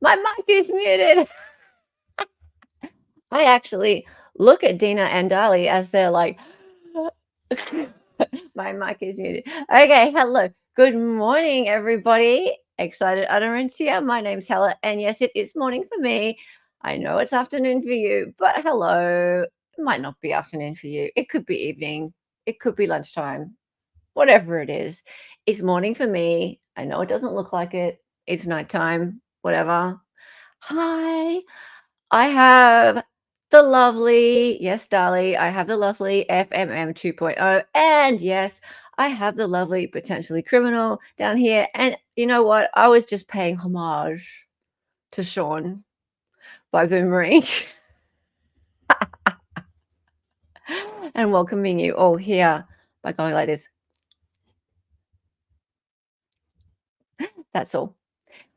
My mic is muted. I actually look at Dina and Dali as they're like, my mic is muted. Okay, hello. Good morning, everybody. Excited Utterance here. My name's Hella, and yes, it is morning for me. I know it's afternoon for you, but hello. It might not be afternoon for you. It could be evening. It could be lunchtime. Whatever it is. It's morning for me. I know it doesn't look like it. It's nighttime. Whatever. Hi. I have the lovely, yes, Dali, I have the lovely FMM 2.0. And yes, I have the lovely potentially criminal down here. And you know what? I was just paying homage to Sean by Boomerang and welcoming you all here by going like this. That's all.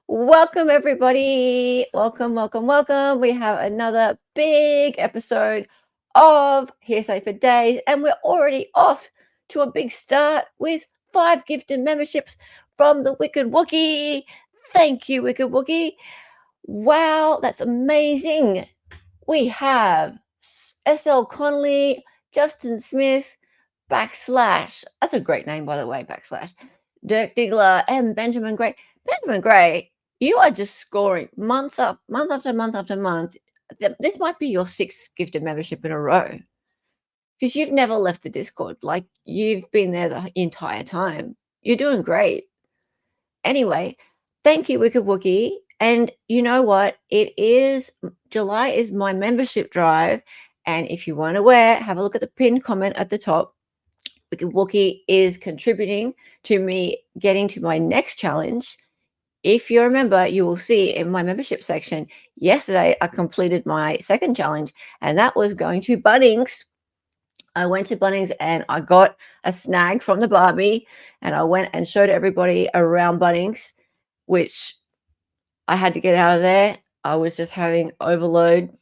Welcome, everybody. Welcome, welcome, welcome. We have another big episode of Hearsay for Days, and we're already off to a big start with 5 gifted memberships from the Wicked Wookie. Thank you, Wicked Wookie. Wow, that's amazing. We have S.L. Connolly, Justin Smith, _. That's a great name, by the way, _. Dirk Diggler and Benjamin Gray. Benjamin Gray, you are just scoring month after month after month. This might be your 6th gifted membership in a row because you've never left the Discord. Like, you've been there the entire time. You're doing great. Anyway, thank you, Wicked Wookie. And you know what? July is my membership drive. And if you weren't aware, have a look at the pinned comment at the top. Wicked Wookie is contributing to me getting to my next challenge. If you remember, you will see in my membership section, yesterday I completed my 2nd challenge, and that was going to Bunnings. I went to Bunnings and I got a snag from the Barbie, and I went and showed everybody around Bunnings, which I had to get out of there. I was just having overload.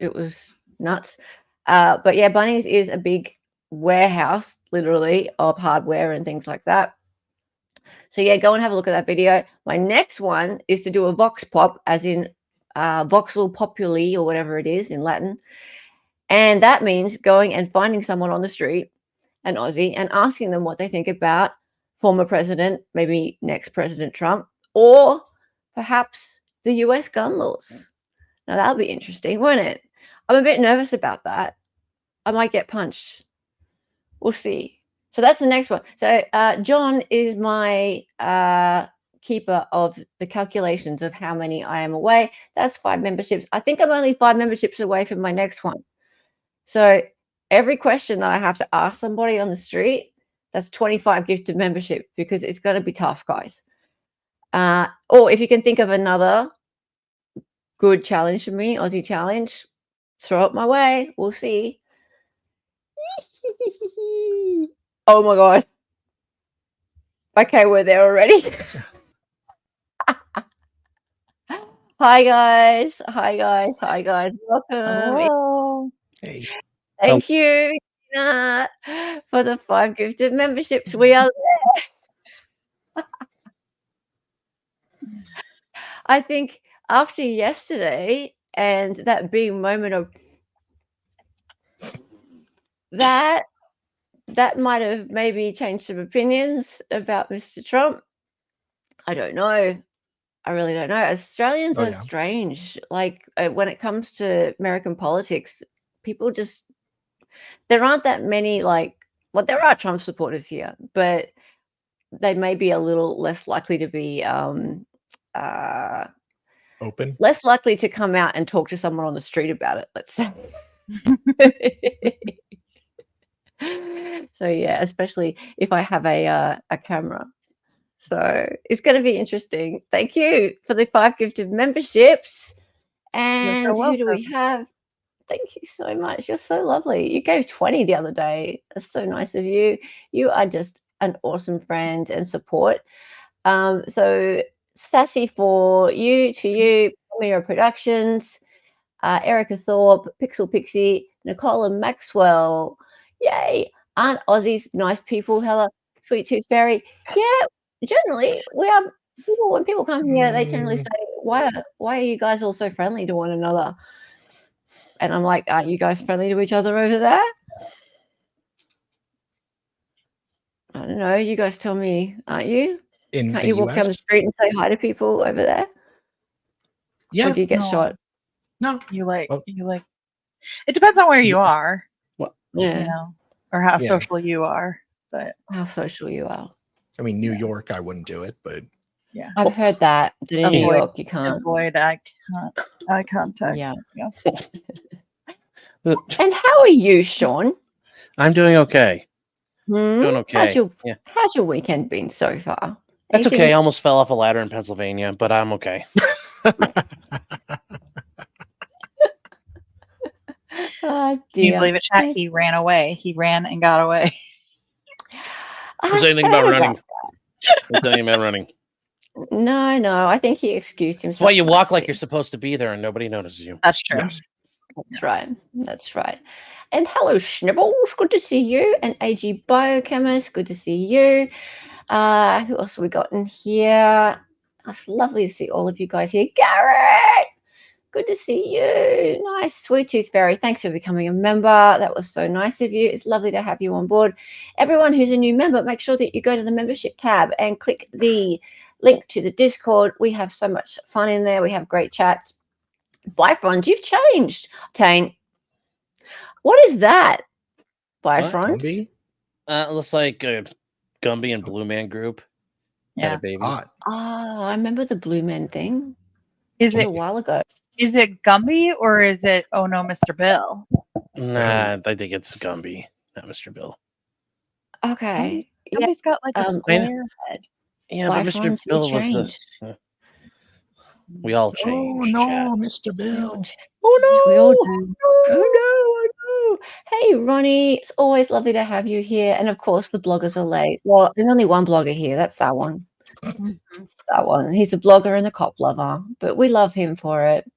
It was nuts. But yeah, Bunnings is a big warehouse, literally, of hardware and things like that. So yeah, go and have a look at that video. My next one is to do a vox pop, as in voxel populi, or whatever it is in Latin. And that means going and finding someone on the street, an Aussie, and asking them what they think about former president, maybe next President Trump, or perhaps the US gun laws. Now, that'll be interesting, won't it? I'm a bit nervous about that. I might get punched. We'll see. So that's the next one. So John is my keeper of the calculations of how many I am away. That's 5 memberships. I think I'm only 5 memberships away from my next one. So every question that I have to ask somebody on the street, that's 25 gifted membership, because it's going to be tough, guys. Or if you can think of another good challenge for me, Aussie challenge, throw it my way. We'll see. Oh my god. Okay, we're there already. Hi guys. Welcome. Hello. Hey. Thank you, Tina, for the 5 gifted memberships. We are there. I think after yesterday and that big moment of that might have maybe changed some opinions about Mr. Trump. I don't know. I really don't know. Australians are strange. Like, when it comes to American politics, people just, there aren't that many, like, well, there are Trump supporters here, but they may be a little less likely to be Open. less likely to come out and talk to someone on the street about it, let's say. So yeah, especially if I have a camera. So it's going to be interesting. Thank you for the 5 gifted memberships. And who do we have? Thank you so much. You're so lovely. You gave 20 the other day. That's so nice of you. You are just an awesome friend and support. So sassy for you, to you, Mira Productions, Erica Thorpe, Pixel Pixie, Nicola Maxwell. Yay. Aren't Aussies nice people, Hella? Sweet Tooth Fairy. Yeah, generally, we are When people come here, they generally say, why are you guys all so friendly to one another? And I'm like, are you guys friendly to each other over there? I don't know. You guys tell me, aren't you? In Can't the you walk down the US? street and say hi to people over there? Yeah. Or do you get shot? No. You like Well, it depends on where you are, Yeah. you know, or how Yeah. social you are. But How social you are. I mean, New York, I wouldn't do it, but yeah, I've heard that in New York you can't. avoid eye contact. Yeah. Yeah. And how are you, Sean? I'm doing okay. Hmm? Doing okay. How's your weekend been so far? That's okay. I almost fell off a ladder in Pennsylvania, but I'm okay. Oh, Can you dear. believe it, chat? He ran away. He ran and got away. Who's anything about running? Who's anything about running? No. I think he excused himself. That's why you walk like you're supposed to be there and nobody notices you. That's true. yes. That's right. And hello, Snibbles. Good to see you. And AG Biochemist. Good to see you. Who else have we got in here? It's lovely to see all of you guys here. Garrett! Good to see you. Nice. Sweet Tooth Fairy, thanks for becoming a member. That was so nice of you. It's lovely to have you on board. Everyone who's a new member, make sure that you go to the membership tab and click the link to the Discord. We have so much fun in there. We have great chats. Bifront, you've changed. Tane, what is that? Bifront? Looks like a Gumby and Blue Man group. Yeah. Had a baby. Oh, I remember the Blue Man thing. Is It was it a while ago. Is it Gumby or is it Oh No, Mr. Bill? Nah, I think it's Gumby, not Mr. Bill. Okay. Gumby's got like a square head. Yeah, but Mr. Bifront, Bill you was changed. we all Oh changed. no, chat. Mr. Bill. Oh no! We all do. Oh no! Hey, Ronnie, it's always lovely to have you here. And of course, the bloggers are late. Well, there's only one blogger here. That's that one. That one. He's a blogger and a cop lover, but we love him for it.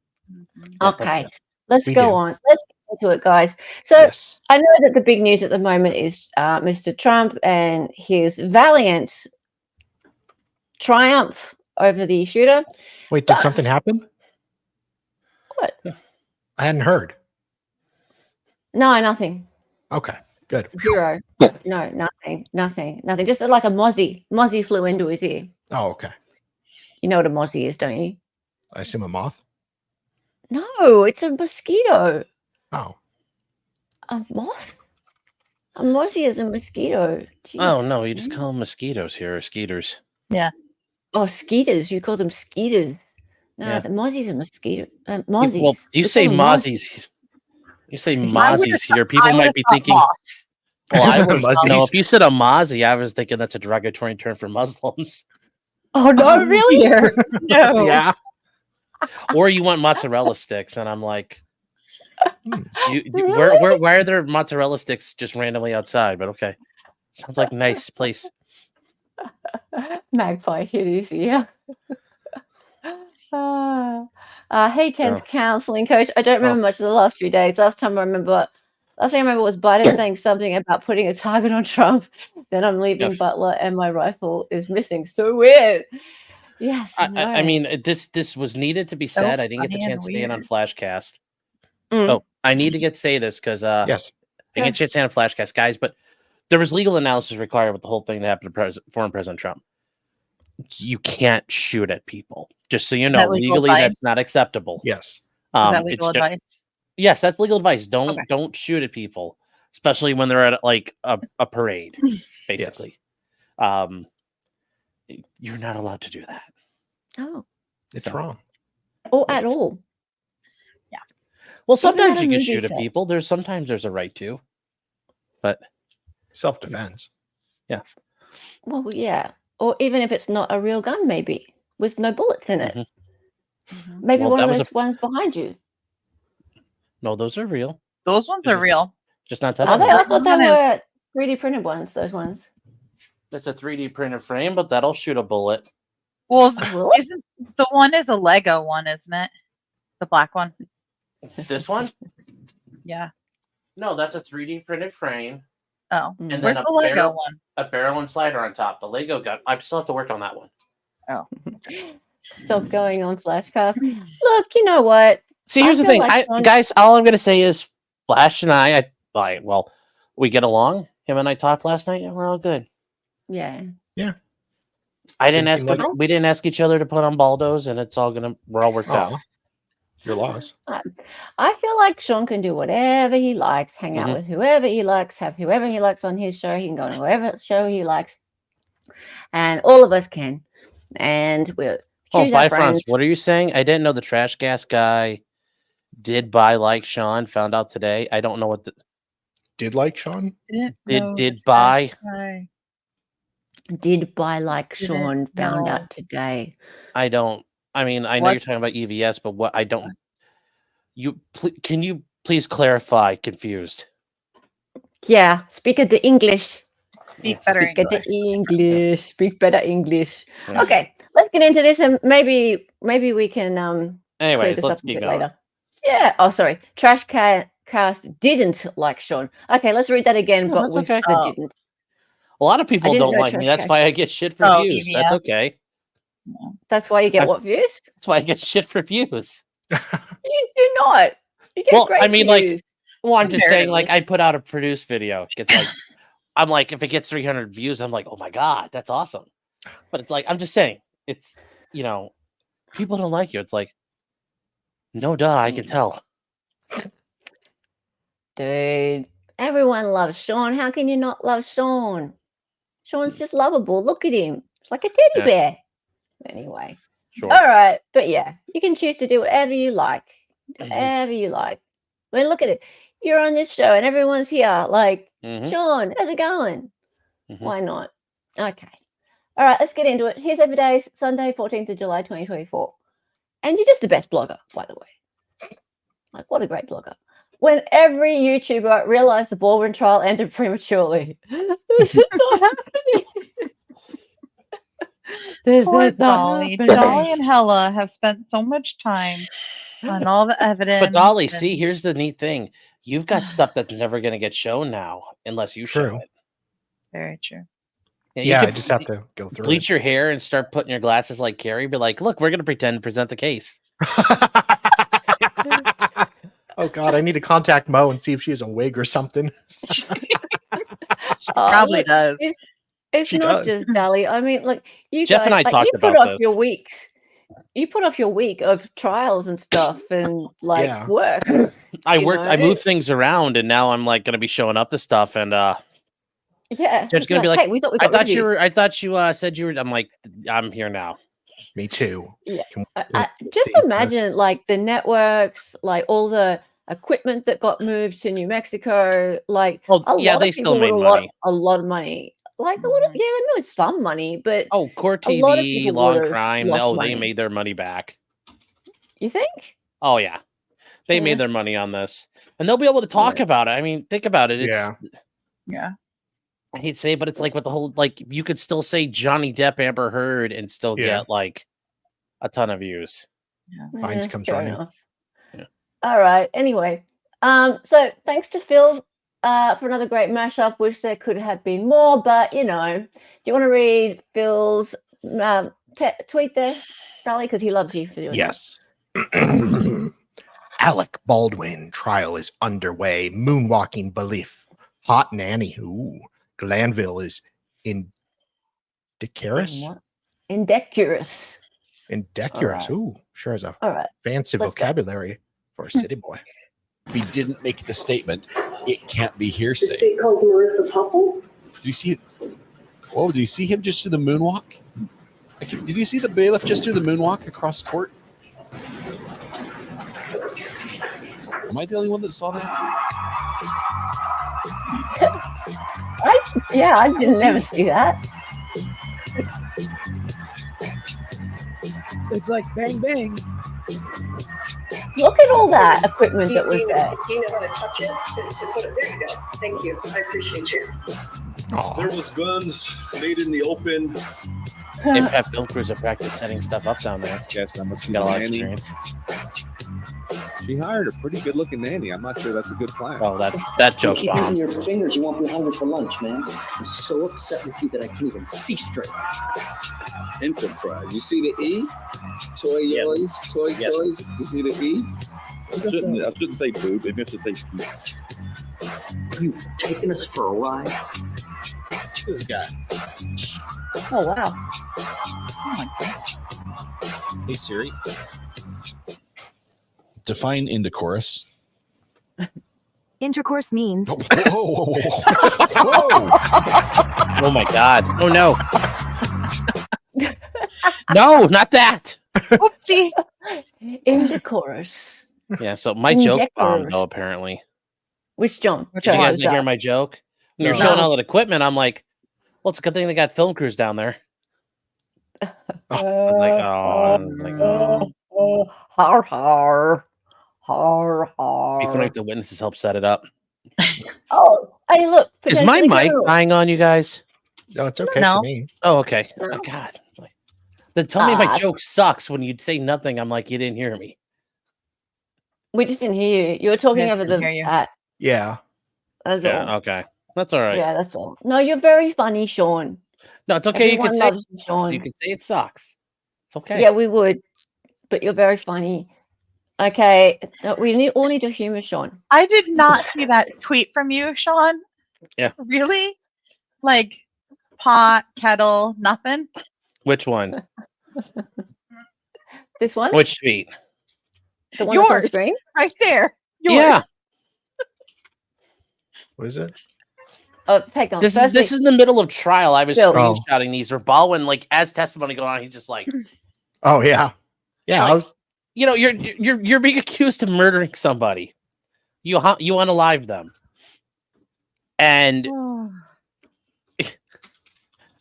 Okay, let's go on. Let's get into it, guys. So Yes. I know that the big news at the moment is Mr. Trump and his valiant triumph over the shooter. Wait, did something happen? What? I hadn't heard. No, nothing. Okay, good. Zero. No, nothing. Just like a mozzie. Mozzie flew into his ear. Oh, okay. You know what a mozzie is, don't you? I assume a moth. No, it's a mosquito. Oh. A moth? A mozzie is a mosquito. Jeez. Oh no, you just call them mosquitoes here, or skeeters. Yeah. Oh, skeeters. You call them skeeters. No, Yeah. the mozzie's a mosquito. Mozzies. Well, you say mozzies. You say mozzies here. People might be thinking. Moth. Well, I would Muzzies. no. If you said a mozzie, I was thinking that's a derogatory term for Muslims. Oh no, really? No. Yeah. Or you want mozzarella sticks, and I'm like, why are there mozzarella sticks just randomly outside? But okay, sounds like a nice place. Magpie hit his ear. Hey, Ken's counseling coach. I don't remember much of the last few days. Last thing I remember was Biden saying something about putting a target on Trump. Then I'm leaving Butler and my rifle is missing. So weird. Yes. I mean, this was needed to be said. I didn't get the chance to stay in on Flashcast. Oh, I need to say this because yes, I didn't get a chance to stay on Flashcast, guys. But there was legal analysis required with the whole thing that happened to former President Trump. You can't shoot at people. Just so you know, legally that's not acceptable. Yes. Is that legal advice? Yes, that's legal advice. Don't shoot at people, especially when they're at like a parade, basically. You're not allowed to do that. Oh. It's wrong. Or at all. Yeah. Well, sometimes you can shoot at people. Sometimes there's a right to. But self-defense. Yes. Well, yeah. Or even if it's not a real gun, maybe, with no bullets in it. Maybe one of those ones behind you. No, those are real. Those ones are real. Just not Are they? I thought they were 3D printed ones, those ones. It's a 3D printed frame, but that'll shoot a bullet. Well, isn't the one is a Lego one, isn't it? The black one. This one? Yeah. No, that's a 3D printed frame. Oh, and where's then the Lego one? A barrel and slider on top. The Lego gun. I still have to work on that one. Oh. Stop going on Flashcast. Look, you know what? See, here's the feel thing, like Sean- guys. All I'm gonna say is, Flash and I we get along. Him and I talked last night, and we're all good. Yeah. We didn't ask each other to put on Baldos, and we're all worked out. Your loss. I feel like Sean can do whatever he likes, hang out Mhm. with whoever he likes, have whoever he likes on his show. He can go on whatever show he likes, and all of us can. And we'll choose our friends. What are you saying? I didn't know the trash gas guy did buy like Sean. Found out today. I don't know what Did like Sean? did buy. Did buy like Didn't Sean found know. out today. I don't. I mean, I know What? you're talking about EVS, but what I don't. Can you please clarify? Confused. Yeah, speak of the English. Speak better Speak of English. the English. Speak better English. Yes. Okay, let's get into this, and maybe we can clear Anyways, this let's up a keep bit going. later. Yeah. Oh, sorry. Trash Cast didn't like Sean. Okay, let's read that again, No, but that's with okay. the Oh. didn't. A lot of people didn't don't know like me. Trash That's Cast- why I get shit for Oh, views. That's EVS. okay. That's why you get I've- what views? That's why I get shit for views. You do not. You get Well, great I mean, like, views. Well, I'm just saying, like, Comparatively. I put out a produced video. It gets like, I'm like, if it gets 300 views, I'm like, oh my god, that's awesome. But it's like, I'm just saying, it's people don't like you. It's like, no, duh, I can tell. Dude, everyone loves Sean. How can you not love Sean? Sean's just lovable. Look at him. It's like a teddy Yeah. bear. Anyway. Sure. All right. But yeah, you can choose to do whatever you like. Mhm. Whatever you like. I mean, look at it. You're on this show and everyone's here. Like, Mhm. Sean, how's it going? Mhm. Why not? Okay. All right, let's get into it. Here's every day, Sunday, 14th of July, 2024. And you're just the best blogger, by the way. Like, what a great blogger. When every YouTuber realized the Baldwin trial ended prematurely. This is not happening. This Poor is not Dolly. happening. Dolly and Hella have spent so much time on all the evidence. But Dolly, and- see, here's the neat thing. You've got stuff that's never going to get shown now unless you show True. it. Very true. You Yeah, I could just have to go through bleach your hair and start putting your glasses like Carrie. Be like, look, we're going to pretend to present the case. it. Oh god, I need to contact Mo and see if she has a wig or something. She Oh, probably look, does. It's She not does. just Dolly. I mean, look, you Jeff guys, and I like, talked you put about off this. your weeks. You put off your week of trials and stuff and like Yeah. work. I You worked, I know? moved things around, and now I'm like going to be showing up to stuff. And Yeah. Jeff's gonna be like, hey, we thought we I got rid thought of you you. were, I thought you said you were. I'm like, I'm here now. Me too. Yeah. Can- Just see, imagine like the networks, like all the equipment that got moved to New Mexico. Like Oh, a yeah, lot they of still people made with money. a lot of money. Like a lot of, yeah, I know it's some money, but Oh, Court a lot of TV, people Long would've Crime. lost Oh, money. they made their money back. you think? Oh yeah, they Yeah. made their money on this, and they'll be able to talk Yeah. about it. I mean, think about it. It's, Yeah. Yeah. I hate to say, it, but it's like with the whole, like, you could still say Johnny Depp, Amber Heard, and still Yeah. get like a ton of views. Hines comes fair running. enough. Yeah. All right. Anyway, so thanks to Phil for another great mashup. Wish there could have been more, but you know, do you want to read Phil's tweet there, Dolly? Because he loves you for doing Yes. Alec Baldwin trial is underway. Moonwalking belief. Hot nanny. Ooh. Glanville is in that. Decorous? What? Indecorous. Indecorous. Alright. Ooh, sure is a All right. fancy Let's go. vocabulary for a city boy. If he didn't make the statement, it can't be The hearsay. state calls Marissa Popple. Do you see? Oh, did you see him just do the moonwalk? Did you see the bailiff just do the moonwalk across court? Am I the only one that saw that? I didn't never see that. It's like bang bang. Look at all that equipment that was there. Do you know how to touch it to put it? There you go. Thank you. I appreciate you. Aw. There was guns made in the open. They've had film crews that practice setting stuff up down there. Yes, that must be Got a the lot of nanny. experience. She hired a pretty good looking nanny. I'm not sure that's a good plan. Well, that joke Keep using bomb. your fingers, you won't be hungry for lunch, man. I'm so upset with you that I can't even see straight. Enterprise. You see the E? Toys. You see the E? I shouldn't say boob. Maybe I should say teats. You've taken us for a ride. This guy. Oh wow. Oh my God. Hey Siri. Define intercourse. Intercourse means Whoa. Oh my God! Oh no! No, not that. Oopsie. Intercourse. Yeah. So my joke bombed Indecorous. though. Apparently, Which John? Which did you one guys was not hear that? my joke? When you're No. showing all that equipment, I'm like, well, it's a good thing they got film crews down there. I was like, oh. Har har. Har har. Be funny if the witnesses help set it up. Oh, hey, look. Is my potentially mic criminal. dying on you guys? No, it's okay No. for me. Oh, okay. No. Oh, God. Then tell me my Ah. joke sucks when you say nothing. I'm like, you didn't hear me. We just didn't hear you. You were talking Yeah, over didn't the hear you. hat. Yeah. That's Yeah. all. Okay. That's all right. Yeah, that's all. No, you're very funny, Sean. No, it's okay. Everyone You can loves say Sean. so. You can say it sucks. It's okay. Yeah, we would, but you're very funny. Okay, all need your humor, Sean. I did not see that tweet from you, Sean. Yeah. Really? Like pot, kettle, nothing? Which one? This one, Which tweet? the one that's on Yours. screen. Right there. Yours. Yeah. What is it? Oh, hang on. This Firstly, is in the middle of trial. I was Bill. screenshotting these where Baldwin, like, as testimony going on, he's just like, Oh yeah. Yeah. Like- I was, you know, you're being accused of murdering somebody. You unalive them, and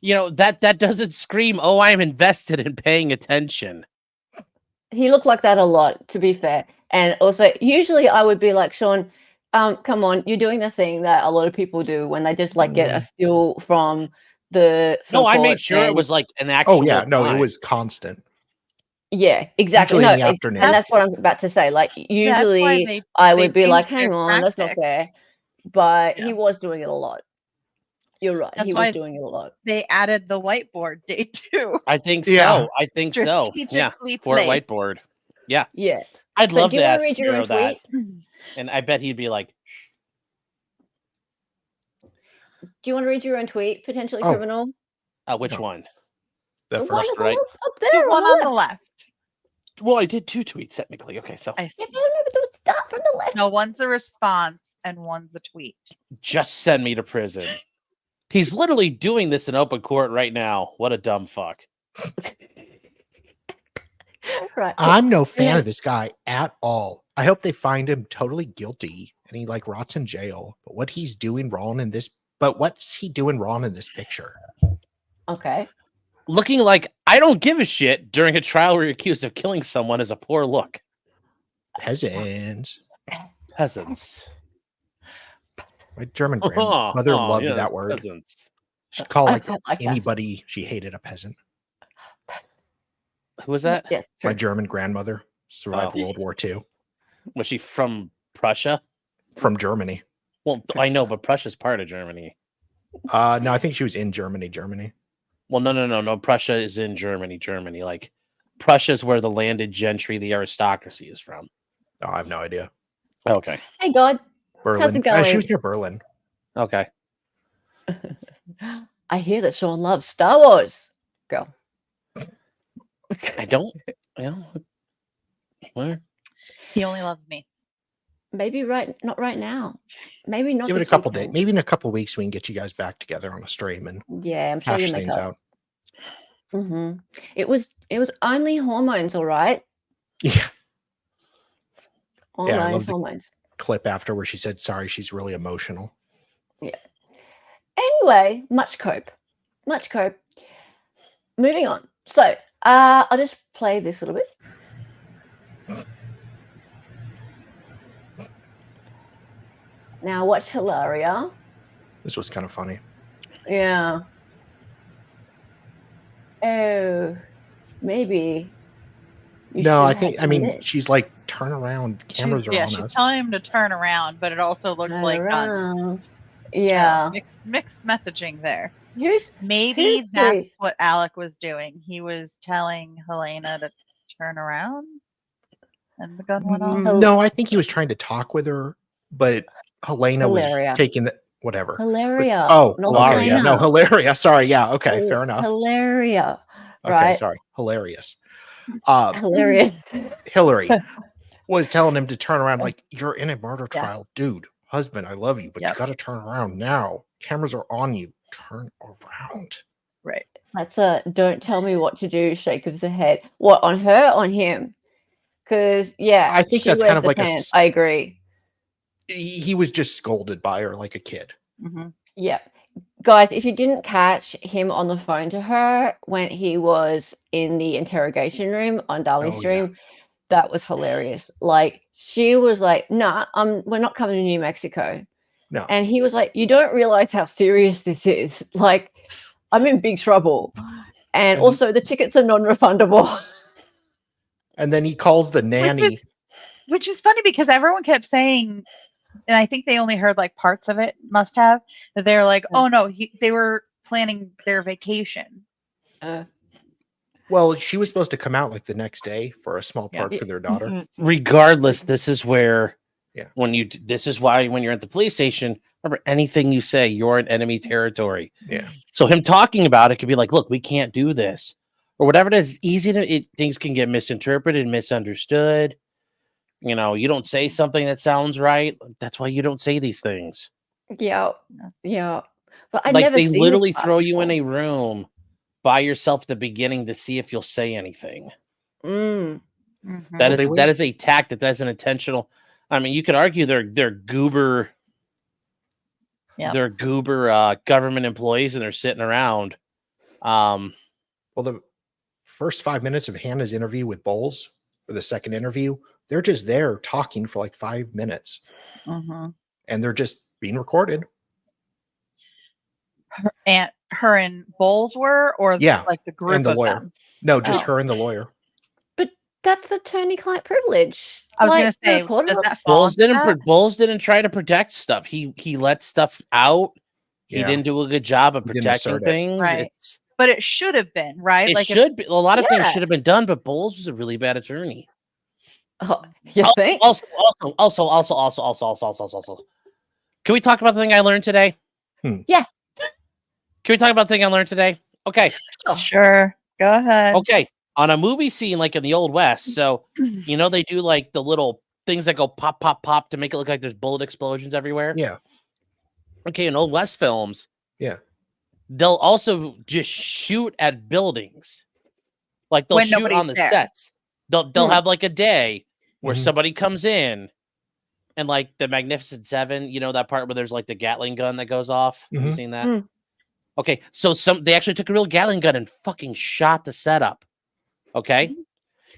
you know that doesn't scream, oh, I'm invested in paying attention. he looked like that a lot, to be fair. And also, usually I would be like, Sean, come on, you're doing the thing that a lot of people do when they just like get a still from the. No, I court made sure it and- was like an actual. oh yeah. No, it crime. was constant. Yeah, exactly. Usually No, in the afternoon. and that's what I'm about to say. Like, That's why usually I they would be changed like, their hang on, that's not tactic. fair. But Yeah. he was doing it a lot. You're right. That's he why- was doing it a lot. They added the whiteboard day too. I think Yeah. so. I think so. Yeah, Strategically for a placed. whiteboard. Yeah. I'd So love do to you want ask to read your Spiro own that, tweet? and I bet he'd be like, Do you want to read your own tweet? Potentially Oh. criminal. which No. one? The The one first on the right? left- up The there. one on on the the left. left. Well, I did 2 tweets technically. Okay, so I Yeah, see. but remember to start from the left. No, one's a response and one's a tweet. just send me to prison. He's literally doing this in open court right now. What a dumb fuck. Right. I'm no fan then- of this guy at all. I hope they find him totally guilty and he like rots in jail. But what's he doing wrong in this picture? Okay. Looking like I don't give a shit during a trial where you're accused of killing someone is a poor look. Peasants. Peasants. My German grandmother loved yes, that word. Peasants. She'd call I like quite like that. anybody she hated a peasant. Who was that? Yeah, My true. German grandmother survived Oh. World War II Was she from Prussia? from Germany. Well, I know, but Prussia's part of Germany. No, I think she was in Germany. Well, no. Prussia is in Germany. Like Prussia's where the landed gentry, the aristocracy is from. Oh, I have no idea. Okay. Hey, God. Berlin. How's it She going? was near Berlin. Okay. I hear that Sean loves Star Wars. Go. I don't. Where? He only loves me. Maybe not right now. Maybe not. Give it a this couple weekend. days. Maybe in a couple weeks we can get you guys back together on a stream and Yeah, I'm sure hash you make things up. out. It was only hormones, all right. Yeah. Hormones, love the- hormones. Clip after where she said sorry, she's really emotional. Anyway, much cope. Moving on. So, I'll just play this a little bit. Now watch Hilaria. This was kind of funny. Yeah. Oh, maybe. you No, should I think have I mean lit. she's like turn around, cameras are on She's us. telling him to turn around, but it also looks Turn like around. Yeah. Mixed messaging there. who's Maybe that's the- what Alec was doing. He was telling Halyna to turn around, and the gun went off. No, I think he was trying to talk with her, but Halyna was Hilaria. taking the whatever. Hilaria. Oh, not okay, yeah, no, Halyna. Hilaria. Sorry, yeah, okay, fair enough. Hilaria. Okay, Right. sorry, hilarious. Hilarious. Hillary was telling him to turn around, like, you're in a murder trial, dude. Husband, I love you, but you got to turn around now. Cameras are on you. Turn around. Right. That's a don't tell me what to do shake of the head. What, on her, on him? Because yeah, I think she that's wears kind of the like pants. I agree. He was just scolded by her like a kid. Yeah. Guys, if you didn't catch him on the phone to her when he was in the interrogation room on Darley's stream, that was hilarious. Like, she was like, nah, we're not coming to New Mexico. No. And he was like, you don't realize how serious this is. Like, I'm in big trouble. And also, the tickets are non-refundable. And then he calls the nanny. Which is funny because everyone kept saying, and I think they only heard like parts of it, must have, that they're like, oh no, they were planning their vacation. Well, she was supposed to come out like the next day for a small part for their daughter. Regardless, this is where this is why when you're at the police station, remember, anything you say, you're in enemy territory. Yeah. So him talking about it could be like, look, we can't do this. Or whatever it is, things can get misinterpreted, misunderstood. You know, you don't say something that sounds right. That's why you don't say these things. Yeah. But I like never they seen literally this throw you in a room by yourself at the beginning to see if you'll say anything. That is a tactic. That's an intentional. I mean, you could argue they're goober. They're goober government employees, and they're sitting around. Well, the first 5 minutes of Hannah's interview with Bowles, or the second interview, they're just there talking for like 5 minutes, and they're just being recorded. Her and Bowles were, or like the group and the of lawyer. them? No, just her and the lawyer. But that's attorney-client privilege. I was going to say, does that fall? Bowles didn't try to protect stuff. He let stuff out. He didn't do a good job of protecting things. Right. But it should have been, right? It should be. A lot of things should have been done, but Bowles was a really bad attorney. Oh, you think? Also. Can we talk about the thing I learned today? Yeah. Can we talk about the thing I learned today? Okay. Sure. Go ahead. Okay. On a movie scene like in the Old West, so you know they do like the little things that go pop, pop, pop to make it look like there's bullet explosions everywhere. Yeah. Okay, in Old West films, they'll also just shoot at buildings. Like they'll shoot on the sets. They'll have like a day where somebody comes in and like the Magnificent Seven, you know, that part where there's like the Gatling gun that goes off. Have you seen that? Okay, so they actually took a real Gatling gun and fucking shot the setup. Okay.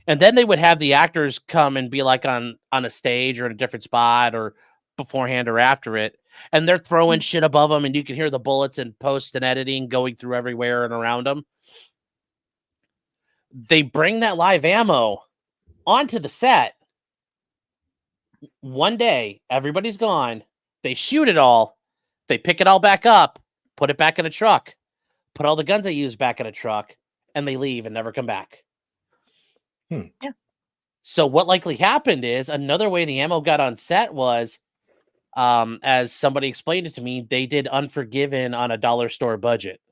And then they would have the actors come and be like on a stage or in a different spot or beforehand or after it. And they're throwing shit above them and you can hear the bullets and post and editing going through everywhere and around them. They bring that live ammo onto the set. One day, everybody's gone. They shoot it all. They pick it all back up, put it back in a truck, put all the guns they used back in a truck, and they leave and never come back. Yeah. So what likely happened is another way the ammo got on set was, as somebody explained it to me, they did Unforgiven on a dollar store budget.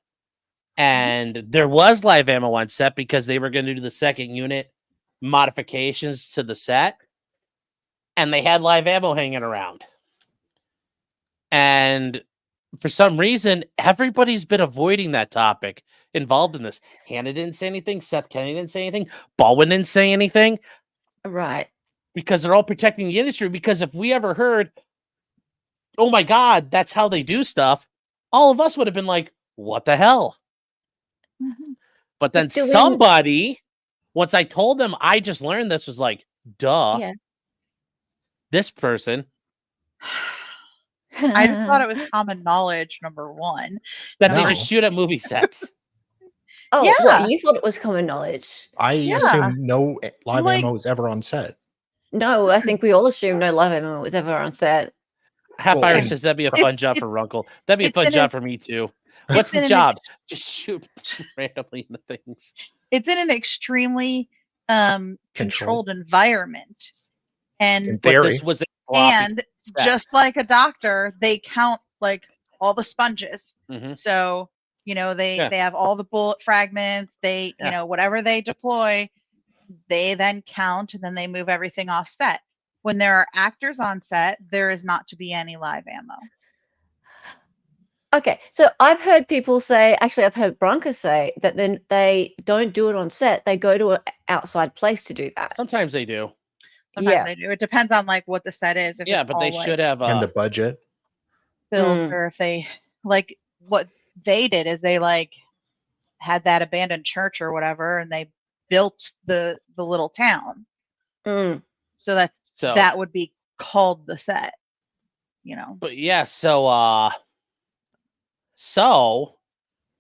And there was live ammo on set because they were going to do the second unit modifications to the set. And they had live ammo hanging around. And for some reason, everybody's been avoiding that topic involved in this. Hannah didn't say anything. Seth Kennedy didn't say anything. Baldwin didn't say anything. Right. Because they're all protecting the industry. Because if we ever heard, oh my God, that's how they do stuff, all of us would have been like, what the hell? But then somebody, once I told them I just learned this, was like, duh. Yeah. This person. I just thought it was common knowledge, number one. That they just shoot at movie sets. Oh, yeah. What, you thought it was common knowledge? I assume no live ammo was ever on set. No, I think we all assumed no live ammo was ever on set. Half Well, Irish and- says that'd be a fun job for Runkle. That'd be a it's fun in job an- for me too. What's the in an job? Just shoot randomly into things. It's in an extremely controlled environment, and But this was a floppy and set. just like a doctor, they count like all the sponges. Mhm. So they Yeah. they have all the bullet fragments. They Yeah. whatever they deploy, they then count, and then they move everything off set. When there are actors on set, there is not to be any live ammo. Okay, so I've heard people say, actually, I've heard Bronca say that then they don't do it on set. They go to an outside place to do that. Sometimes they do. Sometimes Yeah. they do. It depends on like what the set is. If Yeah, it's but all, they like, should have and the budget. built, or if they like what they did is they like had that abandoned church or whatever, and they built the little town. Mm. So that would be called the set. But yeah, so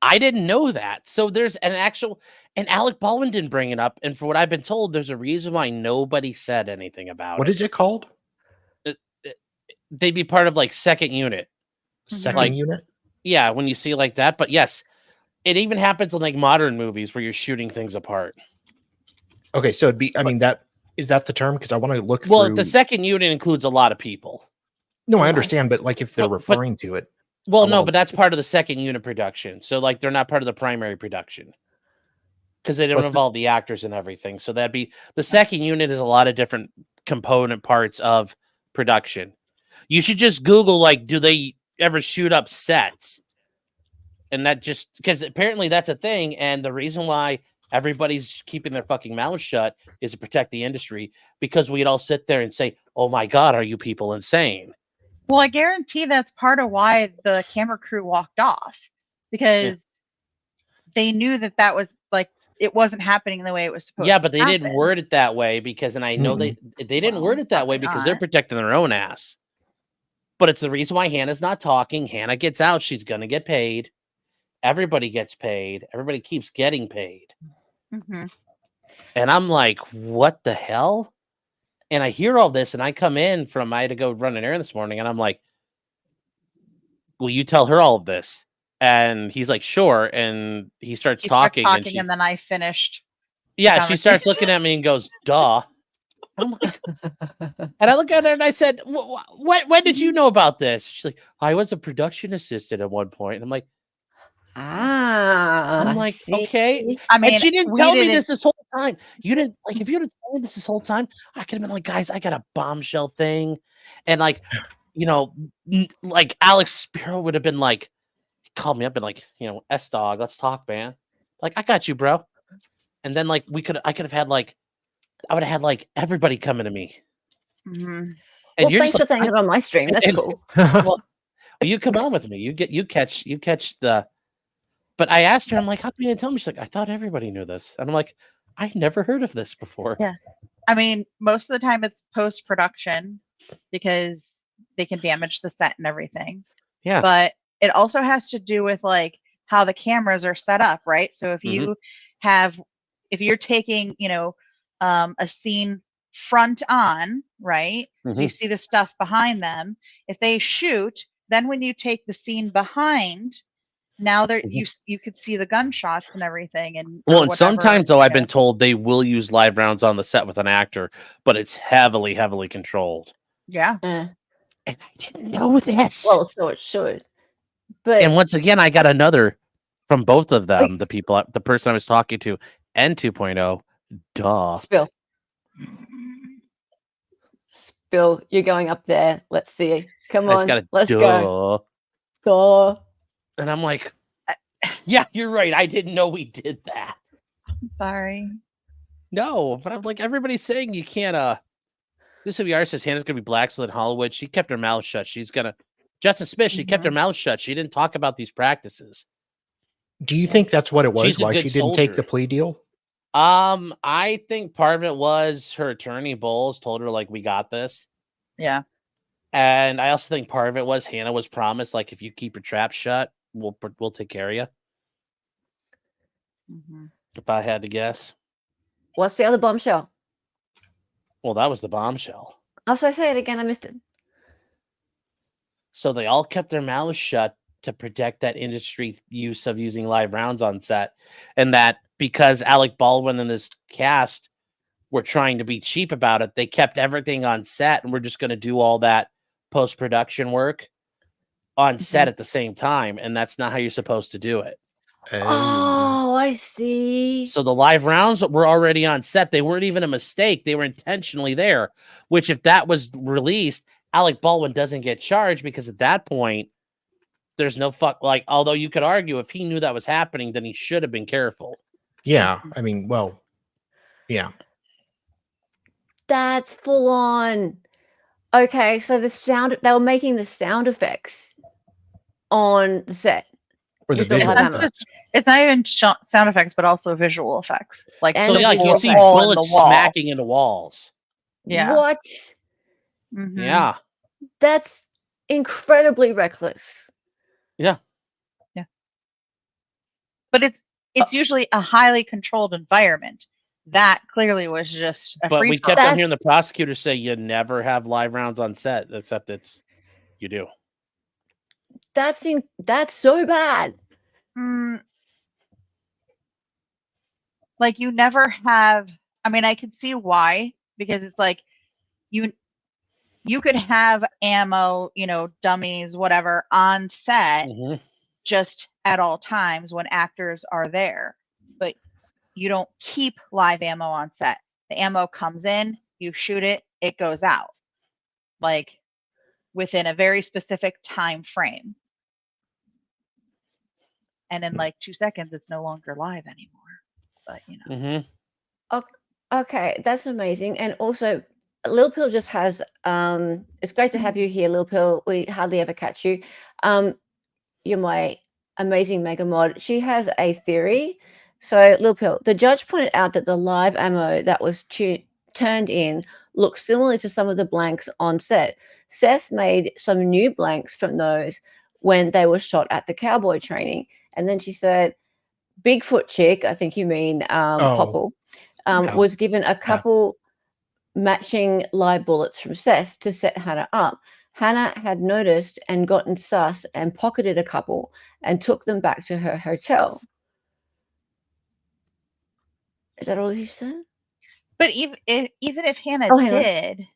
I didn't know that. So there's an actual, and Alec Baldwin didn't bring it up. And for what I've been told, there's a reason why nobody said anything about What it. is it called? They'd be part of like second unit. Second unit? Yeah, when you see like that. But yes, it even happens in like modern movies where you're shooting things apart. Okay, so it'd be, I mean, that is that the term? Because I want to look Well, through. the second unit includes a lot of people. No, I understand, but like if they're referring to it. Well, I no, wanna- but that's part of the second unit production. So like they're not part of the primary production because they don't But the- involve the actors and everything. So that'd be the second unit is a lot of different component parts of production. You should just Google like, do they ever shoot up sets? And that just because apparently that's a thing. And the reason why everybody's keeping their fucking mouths shut is to protect the industry, because we'd all sit there and say, "Oh my God, are you people insane?" Well, I guarantee that's part of why the camera crew walked off, because they knew that was like it wasn't happening the way it was supposed to. Yeah, but they didn't happen. word it that way because, and I know they didn't word it that way because they're protecting their own ass. But it's the reason why Hannah's not talking. Hannah gets out; she's gonna get paid. Everybody gets paid. Everybody keeps getting paid. Mm-hmm. And I'm like, what the hell? And I hear all this, and I come in from, I had to go run an errand this morning, and I'm like, will you tell her all of this? And he's like, sure. And he starts talking. And then I finished. Yeah, she starts looking at me and goes, duh. I'm like, and I look at her and I said, when did you know about this? She's like, I was a production assistant at one point. And I'm like, I'm like, okay. I mean, and she didn't tell me this whole time. You didn't like, if you had told me this whole time, I could have been like, guys, I got a bombshell thing. And like, like Alex Spiro would have been like, he called me up and like, S-Dog, let's talk, man. Like, I got you, bro. And then like, I could have had like, I would have had like everybody coming to me. Mm-hmm. And well, thanks for saying it on my stream. That's cool. Well, you come on with me. You catch the. But I asked her, I'm like, how come you didn't tell me? She's like, I thought everybody knew this. And I'm like, I never heard of this before. Yeah. I mean, most of the time it's post-production because they can damage the set and everything. Yeah. But it also has to do with like how the cameras are set up, right? So if you if you're taking, a scene front on, right? So you see the stuff behind them. If they shoot, then when you take the scene behind, now there you could see the gunshots and everything. And and sometimes though I've been told they will use live rounds on the set with an actor, but it's heavily controlled. Yeah. And I didn't know this. Well, so it should. But and once again, I got another from both of them, the person I was talking to and 2.0. Duh. Spill, you're going up there. Let's see. Come on. Let's go. Duh. And I'm like, yeah, you're right. I didn't know we did that. Sorry. No, but I'm like, everybody's saying you can't. This VR says Hannah's gonna be black so in Hollywood. She kept her mouth shut. She's gonna Justin Smith. She kept her mouth shut. She didn't talk about these practices. Do you think that's what it was? She's a why good she didn't take the soldier. plea deal? I think part of it was her attorney Bowles told her like, we got this. Yeah. And I also think part of it was Hannah was promised like, if you keep your trap shut, we'll take care of you. If I had to guess. What's the other bombshell? Well, that was the bombshell. Oh, so say it again. I missed it. So they all kept their mouths shut to protect that industry use of using live rounds on set. And that because Alec Baldwin and this cast were trying to be cheap about it, they kept everything on set and we're just going to do all that post-production work on set at the same time. And that's not how you're supposed to do it. Oh, I see. So the live rounds were already on set. They weren't even a mistake. They were intentionally there, which if that was released, Alec Baldwin doesn't get charged because at that point, there's no like, although you could argue if he knew that was happening, then he should have been careful. Yeah. I mean, well, yeah. That's full on. Okay, so they were making the sound effects on the set. Or the With the visual live ammo. effects. It's not even sound effects, but also visual effects. Like And So the yeah, like you wall- see hole in bullets the wall. smacking into walls. Yeah. What? Mhm. Yeah. That's incredibly reckless. But it's usually a highly controlled environment. That clearly was just a But free we for all. kept on hearing the prosecutor say you never have live rounds on set, except you do. That's so bad. Like you never have. I mean, I could see why, because it's like you could have ammo, dummies, whatever, on set just at all times when actors are there, but you don't keep live ammo on set. The ammo comes in, you shoot it, it goes out, like within a very specific time frame. And in like 2 seconds, it's no longer live anymore. But Okay, that's amazing. And also, Lil Pill just has. It's great to have you here, Lil Pill. We hardly ever catch you. You're my amazing mega mod. She has a theory. So, Lil Pill, the judge pointed out that the live ammo that was turned in looks similar to some of the blanks on set. Seth made some new blanks from those when they were shot at the cowboy training. And then she said, Bigfoot chick, I think you mean Popple, was given a couple matching live bullets from Seth to set Hannah up. Hannah had noticed and gotten sus and pocketed a couple and took them back to her hotel. Is that all you said? But even if Hannah did.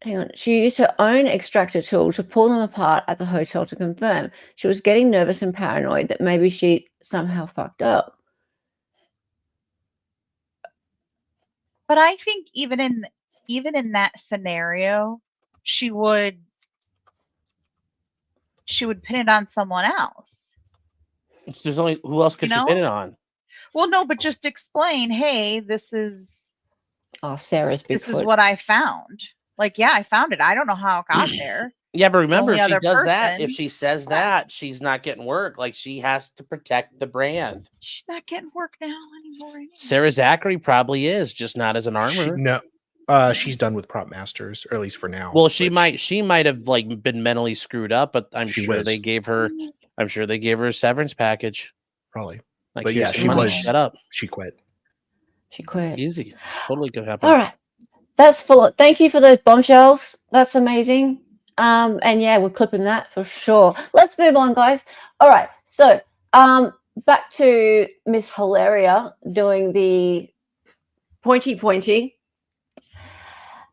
Hang on. She used her own extractor tool to pull them apart at the hotel to confirm. She was getting nervous and paranoid that maybe she somehow fucked up. But I think even in that scenario, she would pin it on someone else. There's only who else could she pin it on? Well, no, but just explain. Hey, this is Sarah's Bigfoot. This is what I found. Like, yeah, I found it. I don't know how it got there. Yeah, but remember, if she does that, person- if she says that, she's not getting work. Like, she has to protect the brand. She's not getting work now anymore. Sarah Zachary probably is, just not as an armor. She's done with prop masters, or at least for now. Well, she might have like been mentally screwed up, but I'm sure they gave her a severance package. Probably. Like, But yeah, she was shut up. She quit. She quit. Easy. Totally could happen. All right. That's full. Thank you for those bombshells. That's amazing. And yeah, we're clipping that for sure. Let's move on, guys. All right. So, back to Miss Hilaria doing the pointy.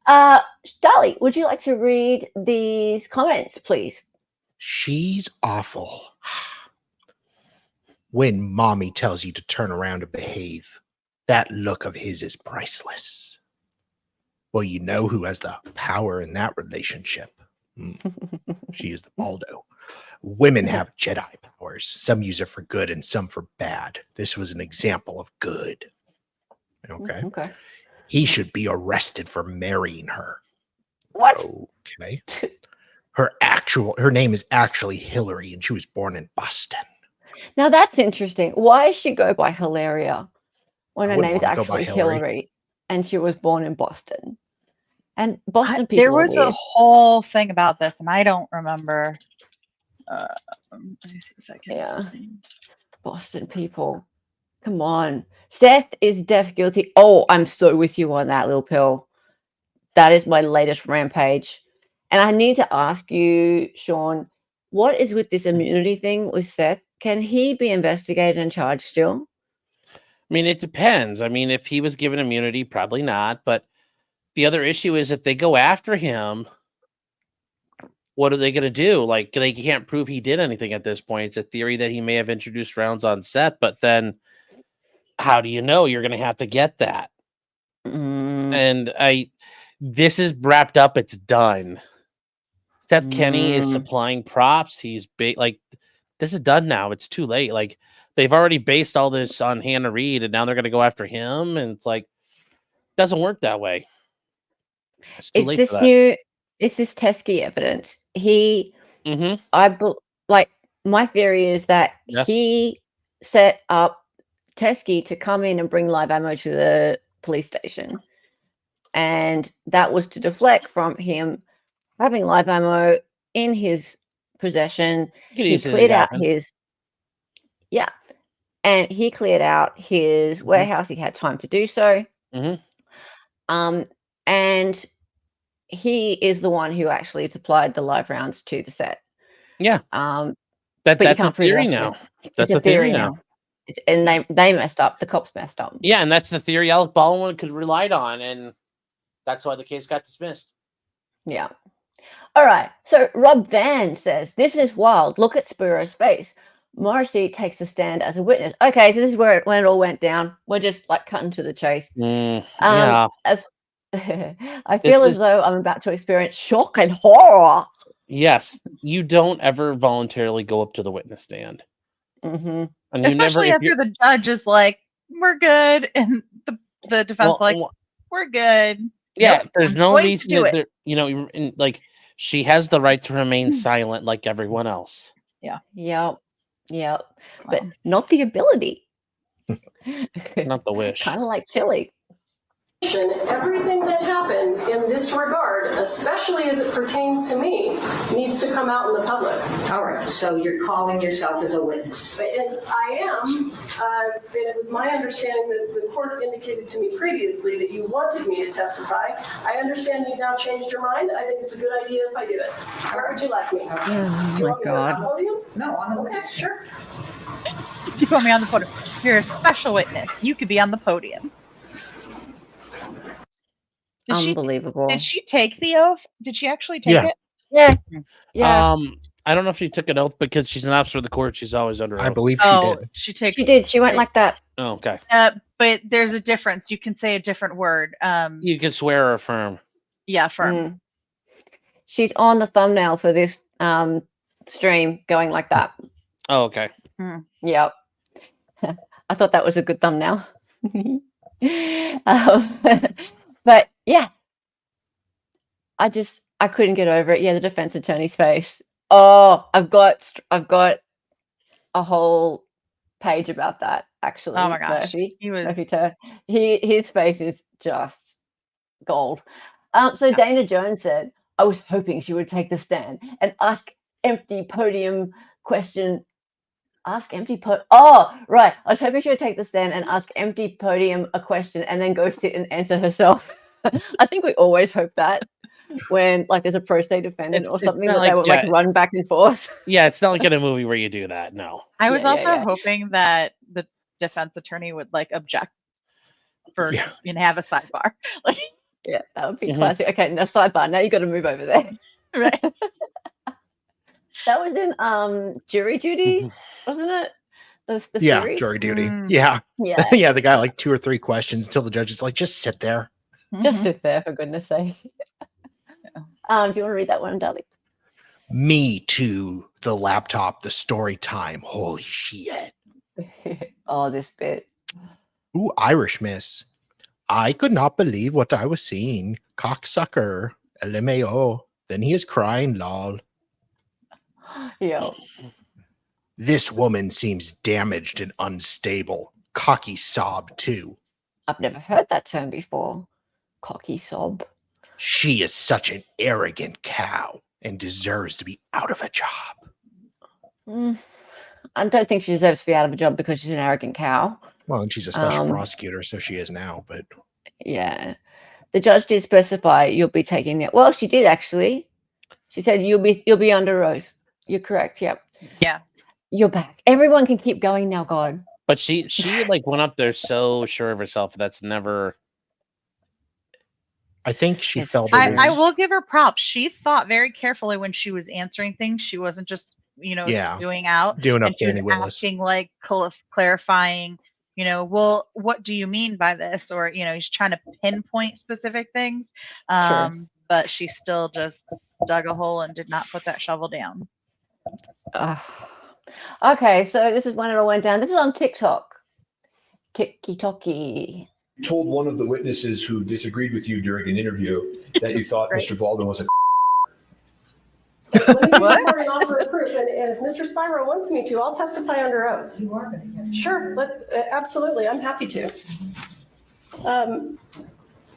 Dali, would you like to read these comments, please? She's awful. When mommy tells you to turn around and behave, that look of his is priceless. Well, you know who has the power in that relationship. She is the Baldo. Women have Jedi powers. Some use it for good and some for bad. This was an example of good. Okay. He should be arrested for marrying her. What? Okay. Her name is actually Hillary, and she was born in Boston. Now that's interesting. Why does she go by Hilaria when her name is actually Hillary and she was born in Boston? And Boston people. There was a whole thing about this, and I don't remember. Let me see if I can. Yeah. Boston people. Come on. Seth is deaf guilty. Oh, I'm so with you on that, Lil Pill. That is my latest rampage. And I need to ask you, Sean, what is with this immunity thing with Seth? Can he be investigated and charged still? I mean, it depends. I mean, if he was given immunity, probably not. But the other issue is if they go after him, what are they going to do? Like, they can't prove he did anything at this point. It's a theory that he may have introduced rounds on set, but then how do you know? You're going to have to get that. And this is wrapped up. It's done. Seth Kenny is supplying props. He's big. Like, this is done now. It's too late. Like, they've already based all this on Hannah Reid, and now they're going to go after him. And it's like, it doesn't work that way. It's too late for that. Is this Teskey evidence? My theory is that he set up Teskey to come in and bring live ammo to the police station. And that was to deflect from him having live ammo in his possession. He cleared out his and he cleared out his warehouse. He had time to do so. And he is the one who actually supplied the live rounds to the set. That's a theory now. That's a theory now. And they messed up. The cops messed up. Yeah, and that's the theory Alec Baldwin could relied on, and that's why the case got dismissed. Yeah. All right. So Rob Van says, this is wild. Look at Spiro's face. Morrissey takes a stand as a witness. Okay, so this is when it all went down. We're just like cutting to the chase. I feel as though I'm about to experience shock and horror. Yes, you don't ever voluntarily go up to the witness stand. And especially after the judge is like, we're good, and the defense we're good. Yeah, nope, there's no reason to like, she has the right to remain silent like everyone else. Yeah, but not the ability. Not the wish. Kind of like Chili. Everything that happened in this regard, especially as it pertains to me, needs to come out in the public. All right, so you're calling yourself as a witness. And I am, and it was my understanding that the court indicated to me previously that you wanted me to testify. I understand you've now changed your mind. I think it's a good idea if I do it. Where would you like me? Oh my God. On the podium? No, on the podium. Sure. You put me on the podium. You're a special witness. You could be on the podium. Unbelievable. Did she take the oath? Did she actually take it? Yeah. I don't know if she took an oath because she's an officer of the court. She's always under oath. I believe she did. She did. She went like that. Oh, okay. But there's a difference. You can say a different word. You can swear or affirm. Yeah, affirm. She's on the thumbnail for this stream going like that. Oh, okay. Yep. I thought that was a good thumbnail. But yeah, I couldn't get over it. Yeah, the defense attorney's face. Oh, I've got a whole page about that actually. Oh my gosh, his face is just gold. So Dana Jones said, I was hoping she would take the stand and ask empty podium question. Oh, right. I was hoping she would take the stand and ask empty podium a question and then go sit and answer herself. I think we always hope that when like there's a pro se defendant or something that they would like run back and forth. Yeah, it's not like in a movie where you do that. No. I was also hoping that the defense attorney would like object for and have a sidebar. Like, yeah, that would be classic. Okay, no sidebar. Now you got to move over there. Right. That was in Jury Duty, wasn't it? The series? Jury Duty. Yeah. Yeah, they got like 2 or 3 questions until the judge is like, just sit there. Just sit there, for goodness sake. Do you want to read that one, darling? Me too. The laptop, the story time. Holy shit. Oh, this bit. Ooh, Irish miss. I could not believe what I was seeing. Cocksucker. LMAO. Then he is crying, lol. Yo. This woman seems damaged and unstable. Cocky sob, too. I've never heard that term before. Cocky sob. She is such an arrogant cow and deserves to be out of a job. I don't think she deserves to be out of a job because she's an arrogant cow. Well, and she's a special prosecutor, so she is now, but... Yeah. The judge did specify you'll be taking it. Well, she did, actually. She said you'll be under oath. You're correct. Yep. Yeah. You're back. Everyone can keep going now, God. But she like went up there so sure of herself. That's never. I think she It's felt true. it was, I will give her props. She thought very carefully when she was answering things. She wasn't just, Yeah. spewing out. doing a And she was Fannie Willis. asking, like, clarifying, well, what do you mean by this? Or, he's trying to pinpoint specific things. But she still just dug a hole and did not put that shovel down. Okay, so this is when it all went down. This is on TikTok. TikTok-y. You told one of the witnesses who disagreed with you during an interview that you thought Right. Mr. Baldwin was a Let me give you an offer of proof, and if Mr. Spyro wants me to, I'll testify under oath. You are going to testify. Sure, absolutely, I'm happy to.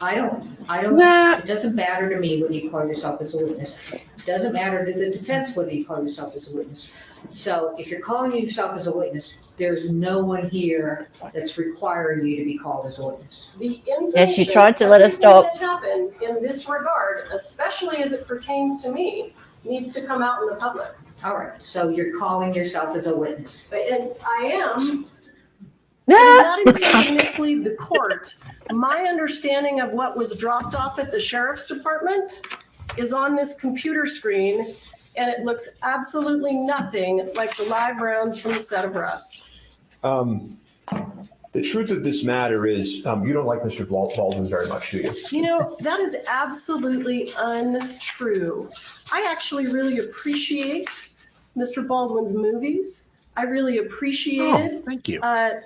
I don't, Nah. it doesn't matter to me whether you call yourself as a witness. It doesn't matter to the defense whether you call yourself as a witness. So if you're calling yourself as a witness, there's no one here that's requiring you to be called as a witness. The information, Yes, she tried to let us everything stop. that happened in this regard, especially as it pertains to me, needs to come out in the public. All right, so you're calling yourself as a witness. And I am. Not intending to mislead the court. My understanding of what was dropped off at the sheriff's department is on this computer screen, and it looks absolutely nothing like the live rounds from the set of Rust. The truth of this matter is you don't like Mr. Baldwin very much, do you? That is absolutely untrue. I actually really appreciate Mr. Baldwin's movies. I really appreciated thank you.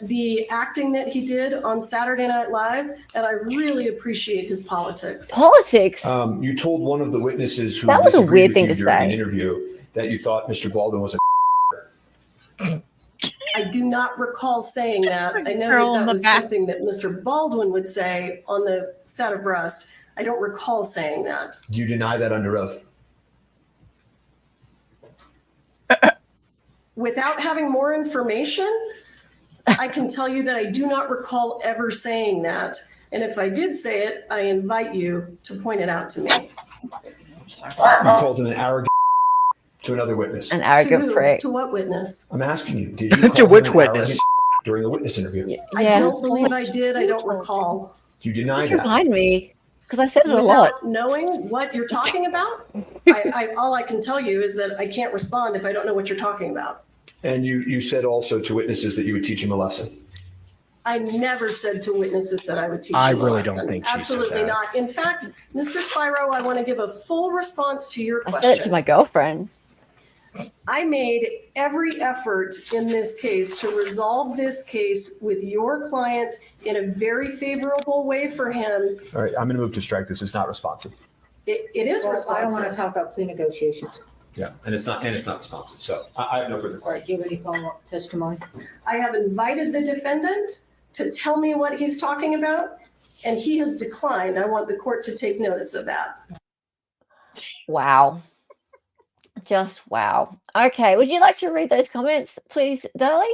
The acting that he did on Saturday Night Live, and I really appreciate his politics. Politics? You told one of the witnesses who That was a disagreed weird with thing you to during an say. interview that you thought Mr. Baldwin was a I do not recall saying that. I know Girl that in that the was back. something that Mr. Baldwin would say on the set of Rust. I don't recall saying that. Do you deny that under oath? Without having more information, I can tell you that I do not recall ever saying that. And if I did say it, I invite you to point it out to me. You called him an arrogant to another witness. An arrogant To who? prick. To what witness? I'm asking you, did you call To him which an witness? arrogant during the witness interview? I don't believe I did. I don't recall. Do you deny Just that? remind me, because I said it a lot. Without knowing what you're talking about, all I can tell you is that I can't respond if I don't know what you're talking about. And you said also to witnesses that you would teach him a lesson. I never said to witnesses that I would teach I them a really lesson. don't think she said Absolutely that. not. In fact, Mr. Spyro, I want to give a full response to your I question. said it to my girlfriend. I made every effort in this case to resolve this case with your client in a very favorable way for him. All right, I'm going to move to strike this. It's not responsive. It is Well, I don't want responsive. to talk about plea negotiations. Yeah, and it's not responsive. So I have no further All right, questions. do you have any follow-up testimony? I have invited the defendant to tell me what he's talking about, and he has declined. I want the court to take notice of that. Wow. Just wow. Okay, would you like to read those comments, please, Darlie?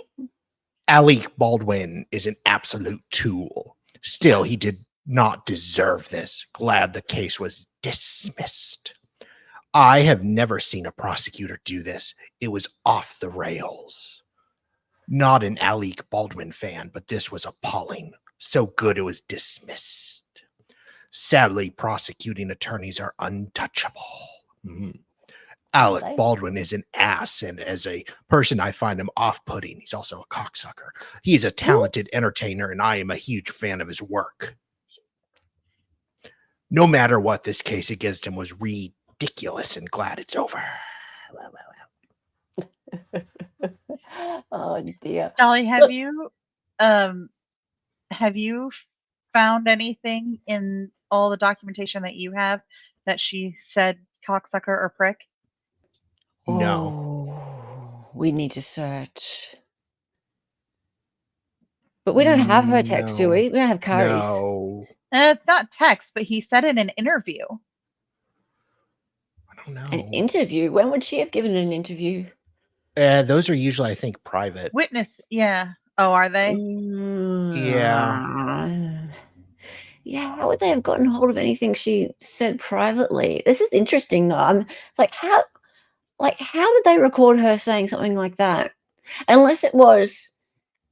Alec Baldwin is an absolute tool. Still, he did not deserve this. Glad the case was dismissed. I have never seen a prosecutor do this. It was off the rails. Not an Alec Baldwin fan, but this was appalling. So good it was dismissed. Sadly, prosecuting attorneys are untouchable. Alec Right. Baldwin is an ass, and as a person, I find him off-putting. He's also a cocksucker. He is a talented entertainer, and I am a huge fan of his work. No matter what, this case against him was ridiculous, and glad it's over. Oh dear. Dolly, Look- have you found anything in all the documentation that you have that she said cocksucker or prick? No. Oh, we need to search. But we don't have her text, do No. we? We don't have Kari's. No. It's not text, but he said in an interview. I don't know. An interview? When would she have given an interview? Those are usually, I think, private. Witness, yeah. Oh, are they? Mm, yeah, how would they have gotten hold of anything she said privately? This is interesting, though. It's like how did they record her saying something like that? Unless it was,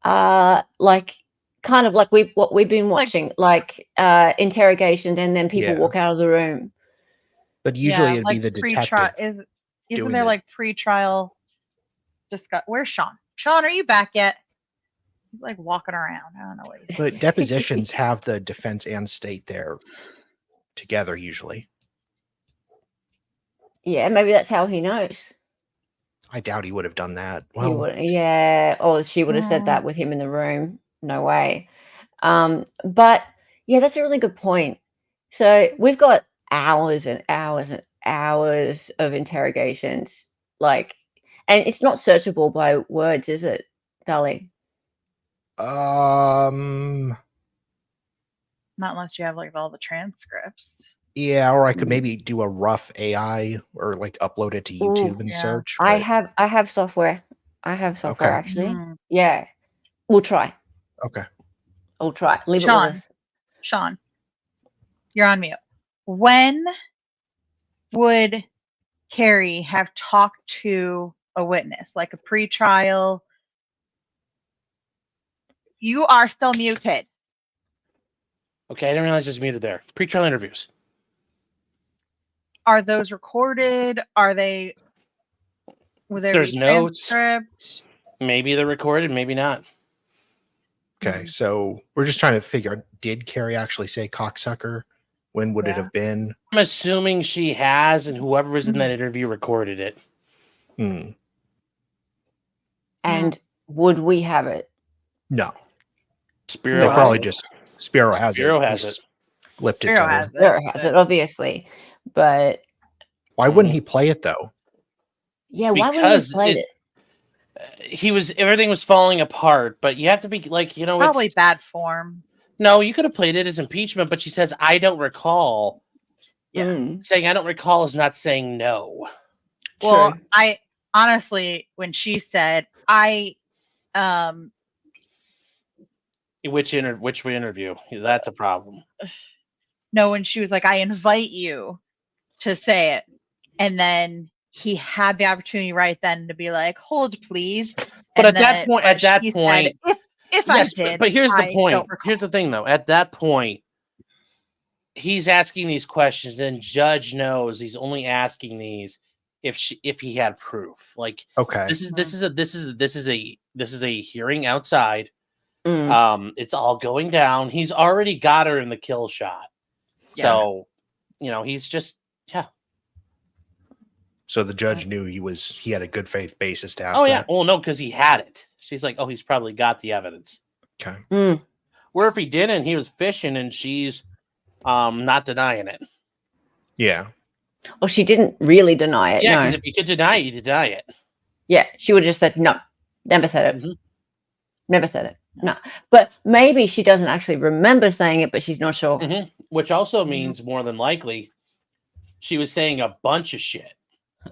like kind of like what we've been watching, like interrogations, and then people walk out of the room. But usually it'd like be the pre-trial. detective. Isn't doing there it. like pre-trial discuss? Where's Sean? Sean, are you back yet? He's like walking around. I don't know what he's But depositions have the defense and state there together usually. Yeah, maybe that's how he knows. I doubt he would have done that. He Well, would, yeah, or she would have said that with him in the room. No way. But yeah, that's a really good point. So we've got hours and hours and hours of interrogations, like, and it's not searchable by words, is it, Dali? not unless you have like all the transcripts. yeah, or I could maybe do a rough AI or like upload it to YouTube and search. I but- have software. I have software Okay. actually. Yeah, we'll try. Okay. We'll try. Leave it Sean. with us. Sean, you're on mute. When would Carrie have talked to a witness, like a pre-trial? You are still muted. Okay, I didn't realize it was muted there. Pre-trial interviews. Are those recorded? Are they? Will there There's be notes. transcript? Maybe they're recorded, maybe not. Okay, so we're just trying to figure out, did Carrie actually say cocksucker? When would it have been? I'm assuming she has, and whoever was in that interview recorded it. And would we have it? No. Spiro They probably has it. just Spiro has Spiro it. has He's it. Flipped Spiro it to has his. it. Spiro has it, obviously, but Why wouldn't he play it though? yeah, why would he Because play it? everything was falling apart, but you have to be like, Probably it's bad form. no, you could have played it as impeachment, but she says, I don't recall. Yeah. Saying I don't recall is not saying no. Well, I honestly, when she said Which interview? That's a problem. no, when she was like, I invite you to say it. And then he had the opportunity right then to be like, hold please. But And at that point, said, if I did, but here's the I point. don't recall. Here's the thing, though. At that point, he's asking these questions, and judge knows he's only asking these if he had proof. Like, okay, this is a hearing outside. It's all going down. He's already got her in the kill shot. So, he's just So the judge knew he had a good faith basis to ask. Oh yeah. that. Well, no, because he had it. She's like, oh, he's probably got the evidence. Okay. Where if he didn't, he was fishing, and she's not denying it. Yeah. Well, she didn't really deny it. Yeah, no. because if you could deny it, you deny it. Yeah, she would have just said no. Never said it. Mm-hmm. Never said it. No. But maybe she doesn't actually remember saying it, but she's not sure. Mm-hmm. Which also means more than likely she was saying a bunch of shit.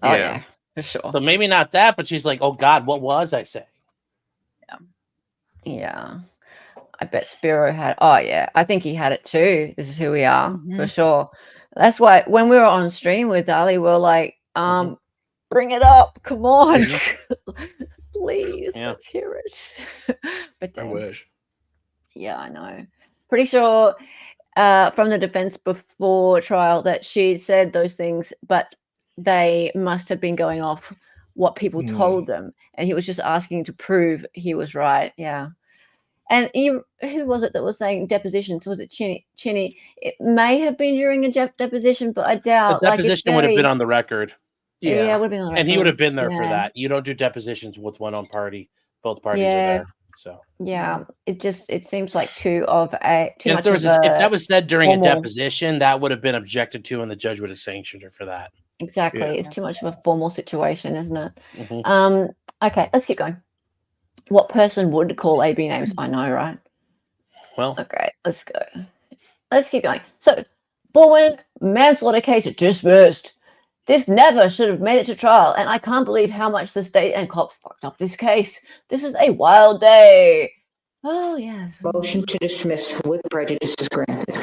Oh yeah, for sure. So maybe not that, but she's like, oh God, what was I saying? Yeah. I bet Spiro had. Oh yeah, I think he had it too. This is who we are for sure. That's why when we were on stream with Dali, we were like, bring it up, come on, please, let's hear it. But I wish. Yeah, I know. Pretty sure from the defense before trial that she said those things, but they must have been going off what people told them, and he was just asking to prove he was right. Yeah. And who was it that was saying depositions? Was it Chinny? It may have been during a deposition, but I doubt. The deposition would have been on the record. Yeah, it would have been on the record. And he would have been there for that. You don't do depositions with one on party. Both parties are there. So yeah, it seems like too much if that was said during a deposition, that would have been objected to, and the judge would have sanctioned her for that. Exactly. It's too much of a formal situation, isn't it? Mm-hmm. Okay, let's keep going. What person would call AB names? I know, right? Well, okay, let's go. Let's keep going. So, Baldwin manslaughter case dismissed. This never should have made it to trial, and I can't believe how much the state and cops fucked up this case. This is a wild day. Oh, yes. Motion to dismiss with prejudice is granted.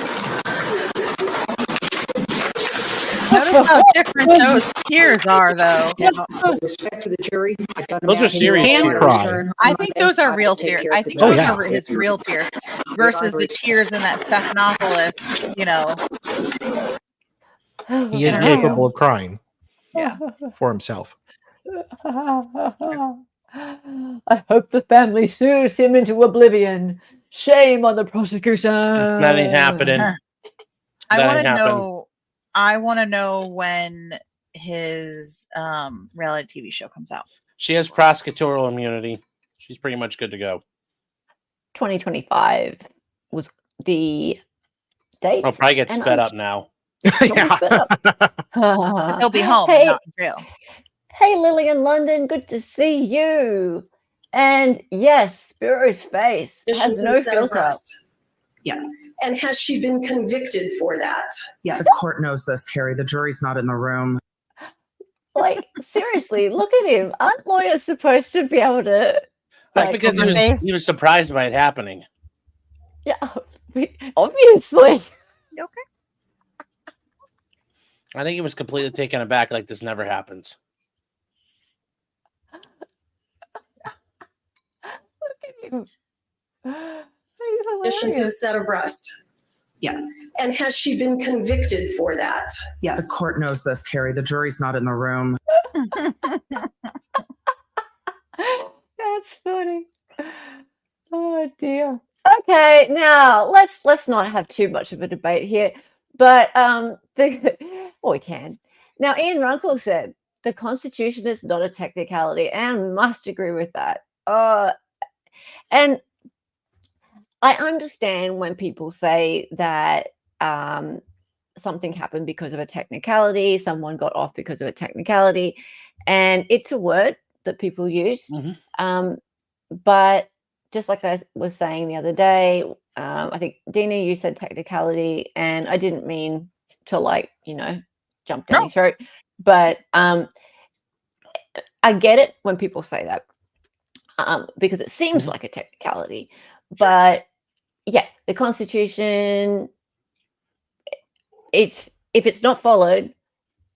Notice how different those tears are, though. Now, with respect to the jury, I've got a Those are matter serious you tears. want to return I on think Monday. those are I will real take tears. care of I the think Oh, those yeah. are his real tears versus the tears in that Stephanopoulos, He is Interview. capable of crying Yeah. for himself. I hope the family sues him into oblivion. Shame on the prosecution. That ain't happening. I That want ain't to happen. know. I want to know when his reality TV show comes out. She has prosecutorial immunity. She's pretty much good to go. 2025 was the date. I'll probably get and sped I'm up now. probably sped up. 'Cause he'll be home, Hey, not in jail. hey, Lily in London, good to see you. And yes, Spiro's face has Addition to no the set of filter. rest. Yes. And has she been convicted for that? Yes. The court knows this, Carrie. The jury's not in the room. Like, seriously, look at him. Aren't lawyers supposed to be able to? That's Like, because he was surprised by it happening. yeah, obviously. Okay. I think he was completely taken aback, like this never happens. Look at him. Addition to the set of rest. Yes. And has she been convicted for that? Yes. The court knows this, Carrie. The jury's not in the room. That's funny. Oh dear. Okay, now let's not have too much of a debate here. But well, we can. Now, Ian Runkle said the Constitution is not a technicality, and must agree with that. And I understand when people say that something happened because of a technicality, someone got off because of a technicality, and it's a word that people use. But just like I was saying the other day, I think Dina, you said technicality, and I didn't mean to jump down your throat, but I get it when people say that because it seems like a technicality. But yeah, the Constitution, if it's not followed,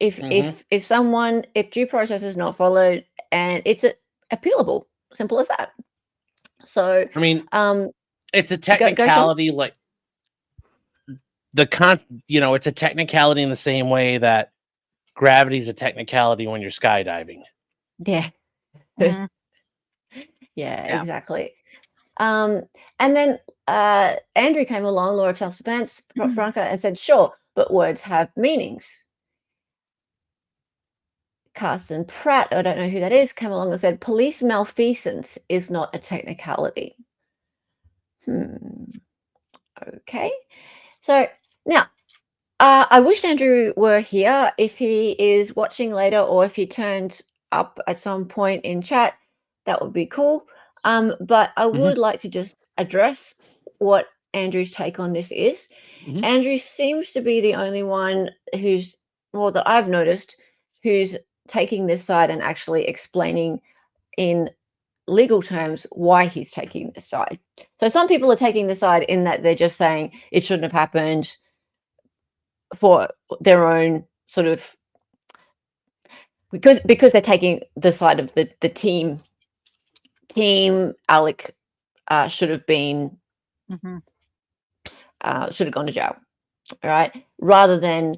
if due process is not followed, and it's appealable, simple as that. So I mean, it's a technicality, like it's a technicality in the same way that gravity is a technicality when you're skydiving. Yeah. Yeah, exactly. And then Andrew came along, law of self-defense, Branca, and said, sure, but words have meanings. Carson Pratt, I don't know who that is, came along and said, police malfeasance is not a technicality. Okay. So now, I wish Andrew were here. If he is watching later or if he turns up at some point in chat, that would be cool. But I would like to just address what Andrew's take on this is. Andrew seems to be the only one that I've noticed, who's taking this side and actually explaining in legal terms why he's taking this side. So some people are taking the side in that they're just saying it shouldn't have happened for their own sort of, because they're taking the side of the team. Alec should have been should have gone to jail, right? Rather than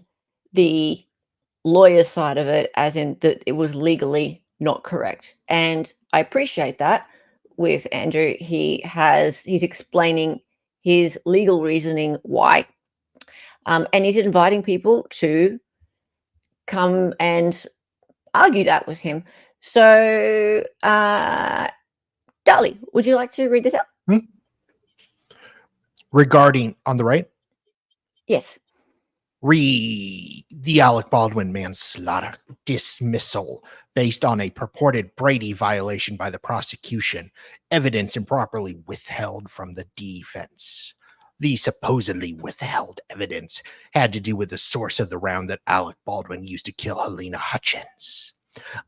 the lawyer side of it, as in that it was legally not correct. And I appreciate that with Andrew. He's explaining his legal reasoning why. And he's inviting people to come and argue that with him. So, Dali, would you like to read this out? Regarding on the right? Yes. The Alec Baldwin manslaughter dismissal based on a purported Brady violation by the prosecution, evidence improperly withheld from the defense. The supposedly withheld evidence had to do with the source of the round that Alec Baldwin used to kill Halyna Hutchins.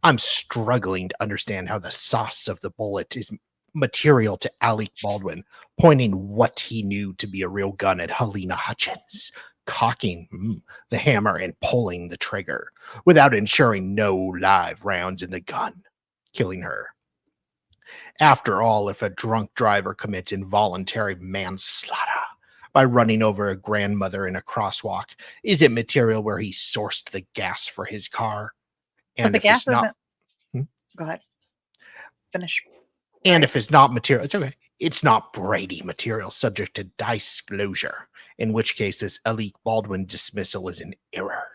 I'm struggling to understand how the sauce of the bullet is material to Alec Baldwin, pointing what he knew to be a real gun at Halyna Hutchins, cocking the hammer and pulling the trigger without ensuring no live rounds in the gun, killing her. After all, if a drunk driver commits involuntary manslaughter by running over a grandmother in a crosswalk, is it material where he sourced the gas for his car? And But the if gas it's not, isn't. Go ahead. Finish. and if it's not material, it's okay. It's not Brady material subject to disclosure, in which case this Alec Baldwin dismissal is an error.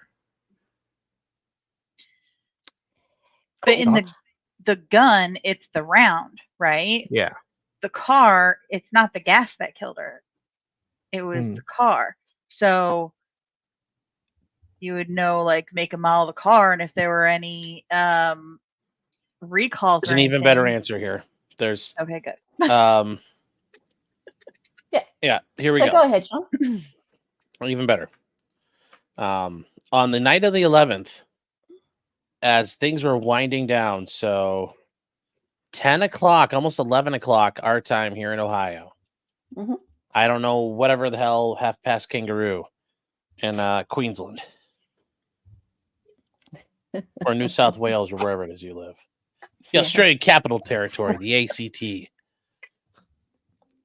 But in Thoughts? the gun, it's the round, right? Yeah. The car, it's not the gas that killed her. It was the car. So you would know, like, make and model of the car, and if there were any recalls There's or an anything. even better answer here. There's Okay, good. Yeah, here we So go. go ahead, Sean. Even better. On the night of the 11th, as things were winding down, so 10 o'clock, almost 11 o'clock, our time here in Ohio. Mhm. I don't know, whatever the hell, half past kangaroo in Queensland or New South Wales or wherever it is you live. The Yeah. Australian Capital Territory, the ACT.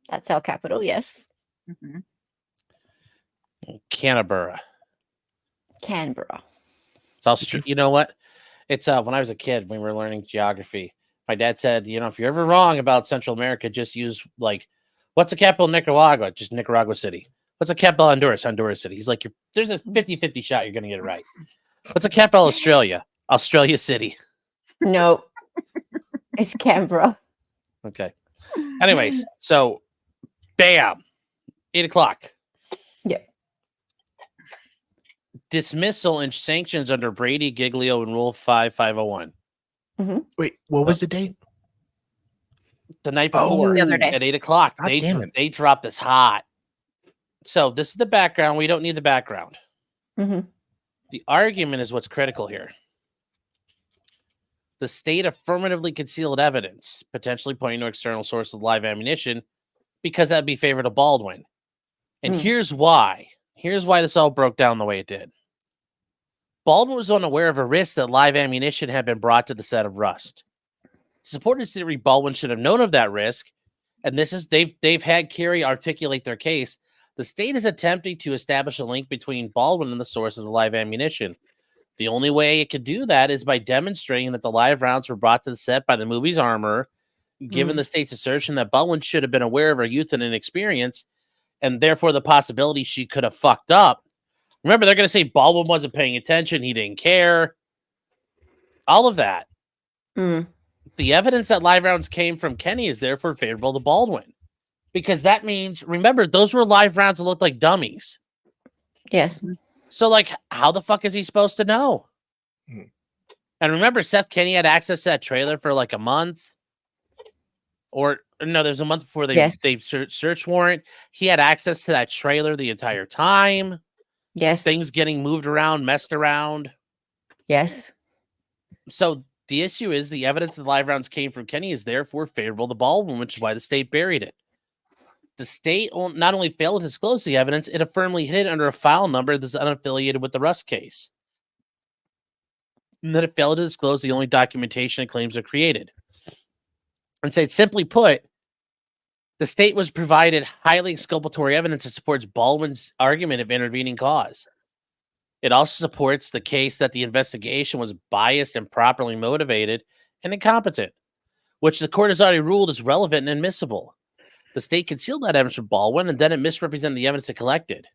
That's our capital, yes. Mm-hmm. Canberra. Canberra. It's you know what? It's when I was a kid, when we were learning geography, my dad said, you know, if you're ever wrong about Central America, just use, like, what's the capital of Nicaragua? Just Nicaragua City. What's the capital of Honduras? Honduras City. He's like, there's a 50-50 shot you're going to get it right. What's the capital of Australia? Australia City. No, it's Canberra. Okay. Anyways, so bam, 8 o'clock. Yeah. Dismissal and sanctions under Brady, Giglio, and Rule 5501. Wait, what was the date? The night before, The other day. at 8 o'clock. God damn it. They dropped this hot. So this is the background. We don't need the background. Mhm. The argument is what's critical here. The state affirmatively concealed evidence, potentially pointing to external source of live ammunition, because that'd be favored to Baldwin. And here's why. Here's why this all broke down the way it did. Baldwin was unaware of a risk that live ammunition had been brought to the set of Rust. Supporters theory Baldwin should have known of that risk, and this is they've had Carey articulate their case. The state is attempting to establish a link between Baldwin and the source of the live ammunition. The only way it could do that is by demonstrating that the live rounds were brought to the set by the movie's armorer, given the state's assertion that Baldwin should have been aware of her youth and inexperience, and therefore the possibility she could have fucked up. Remember, they're going to say Baldwin wasn't paying attention, he didn't care. All of that. The evidence that live rounds came from Kenny is therefore favorable to Baldwin. Because that means, remember, those were live rounds that looked like dummies. Yes. So, like, how the fuck is he supposed to know? And remember, Seth Kenny had access to that trailer for like a month. Or, no, there's a month before they search warrant. He had access to that trailer the entire time. Yes. Things getting moved around, messed around. Yes. So the issue is the evidence that the live rounds came from Kenny is therefore favorable to Baldwin, which is why the state buried it. The state not only failed to disclose the evidence, it firmly hid it under a file number that's unaffiliated with the Rust case. And then it failed to disclose the only documentation it claims are created. And say, simply put, the state was provided highly exculpatory evidence that supports Baldwin's argument of intervening cause. It also supports the case that the investigation was biased, improperly motivated, and incompetent, which the court has already ruled is relevant and admissible. The state concealed that evidence from Baldwin, and then it misrepresented the evidence it collected.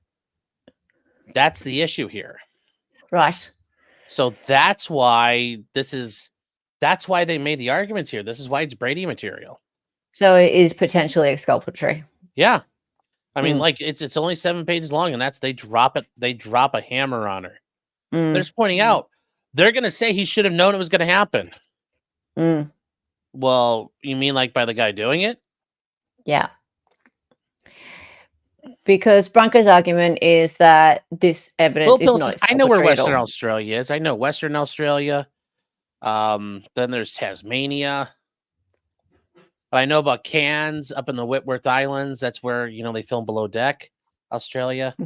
That's the issue here. Right. So that's why that's why they made the arguments here. This is why it's Brady material. So it is potentially exculpatory. Yeah. I mean, like it's only 7 pages long, and they drop a hammer on her. They're just pointing out, they're gonna say he should have known it was gonna happen. Well, you mean like by the guy doing it? Yeah. Because Branko's argument is that this evidence is not I know where exculpatory at Western all. Australia is. I know Western Australia. Then there's Tasmania. But I know about Cairns up in the Whitworth Islands. That's where, you know, they film Below Deck, Australia.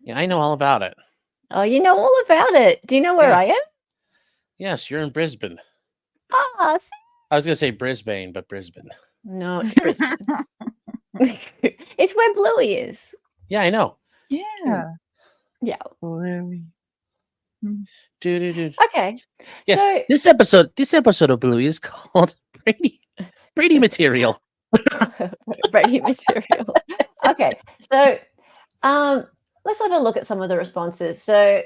Yeah, I know all about it. Oh, you know all about it. Do you know where Yeah. I am? Yes, you're in Brisbane. Ah, I was going to say Brisbane, but Brisbane. no, it's Brisbane. It's where Bluey is. Yeah, I know. Yeah. Yeah. Bluey. Okay. Yes, So, this episode of Bluey is called Brady Material. Brady material. Okay. So, let's have a look at some of the responses. So,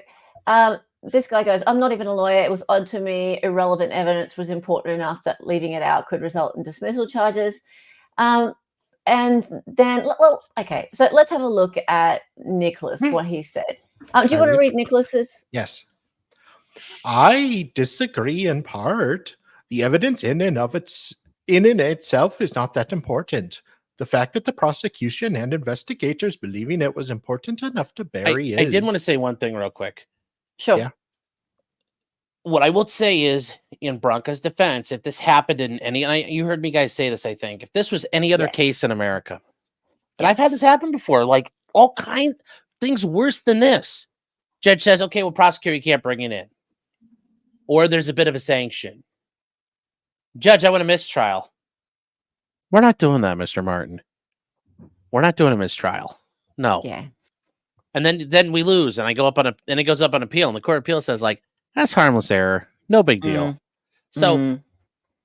this guy goes, I'm not even a lawyer. It was odd to me. Irrelevant evidence was important enough that leaving it out could result in dismissal charges. And then, well, okay. So let's have a look at Nicholas, what he said. Do you want to read Nicholas's? Yes. I disagree in part. The evidence in and itself is not that important. The fact that the prosecution and investigators believing it was important enough to bury I did want to say one thing real quick. Sure. Yeah. What I will say is, in Bronca's defense, if this happened in any, and you heard me guys say this, I think, if this was any other case in America, and I've had this happen before, like all kind things worse than this. Judge says, okay, well, prosecutor, you can't bring it in. Or there's a bit of a sanction. Judge, I want a mistrial. We're not doing that, Mr. Martin. We're not doing a mistrial. No. Yeah. And then we lose, and it goes up on appeal, and the court of appeal says, like, that's harmless error. No big deal. So,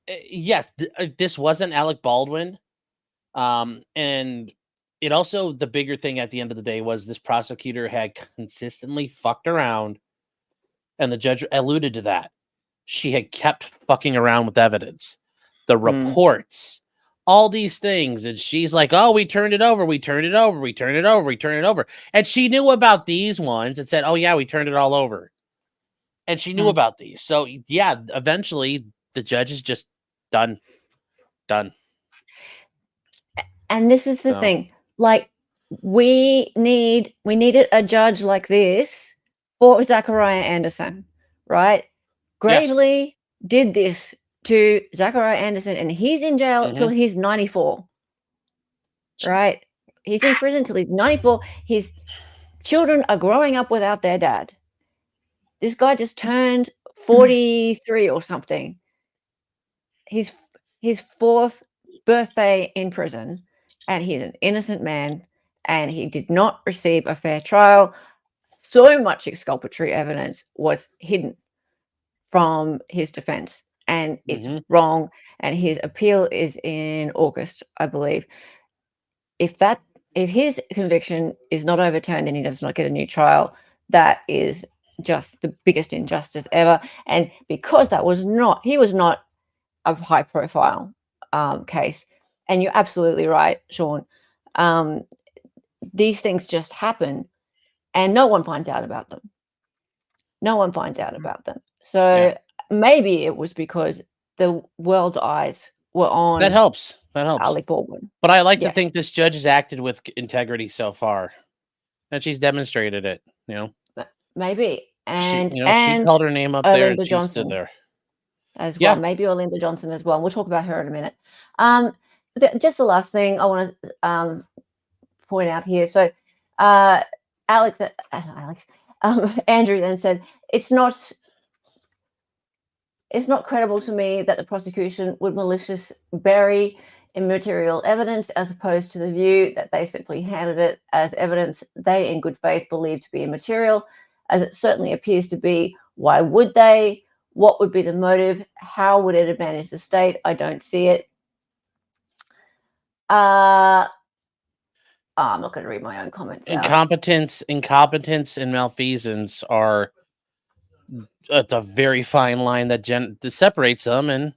yes, this wasn't Alec Baldwin. And it also, the bigger thing at the end of the day was this prosecutor had consistently fucked around, and the judge alluded to that. She had kept fucking around with evidence, the reports, all these things. And she's like, oh, we turned it over. And she knew about these ones and said, oh, yeah, we turned it all over. And she knew about these. So, yeah, eventually the judge is just done. And this is the thing. Like, we needed a judge like this for Zachariah Anderson, right? Gravely did this to Zachariah Anderson, and he's in jail till he's 94. Right? He's in prison till he's 94. His children are growing up without their dad. This guy just turned 43 or something. His fourth birthday in prison, and he's an innocent man, and he did not receive a fair trial. So much exculpatory evidence was hidden from his defense, and it's wrong, and his appeal is in August, I believe. If his conviction is not overturned and he does not get a new trial, that is just the biggest injustice ever. And because he was not a high profile case, and you're absolutely right, Sean, these things just happen and no one finds out about them. So maybe it was because the world's eyes were on That helps. Alec Baldwin. But I like to think this judge has acted with integrity so far, and she's demonstrated it. Maybe, and she called her name up there, and she stood there as well. Maybe Olinda Johnson as well. We'll talk about her in a minute. Just the last thing I want to point out here. So, Andrew then said, it's not credible to me that the prosecution would maliciously bury immaterial evidence as opposed to the view that they simply handed it as evidence they in good faith believed to be immaterial, as it certainly appears to be. Why would they? What would be the motive? How would it advantage the state? I don't see it. I'm not going to read my own comments. Incompetence, and malfeasance are at the very fine line that separates them. And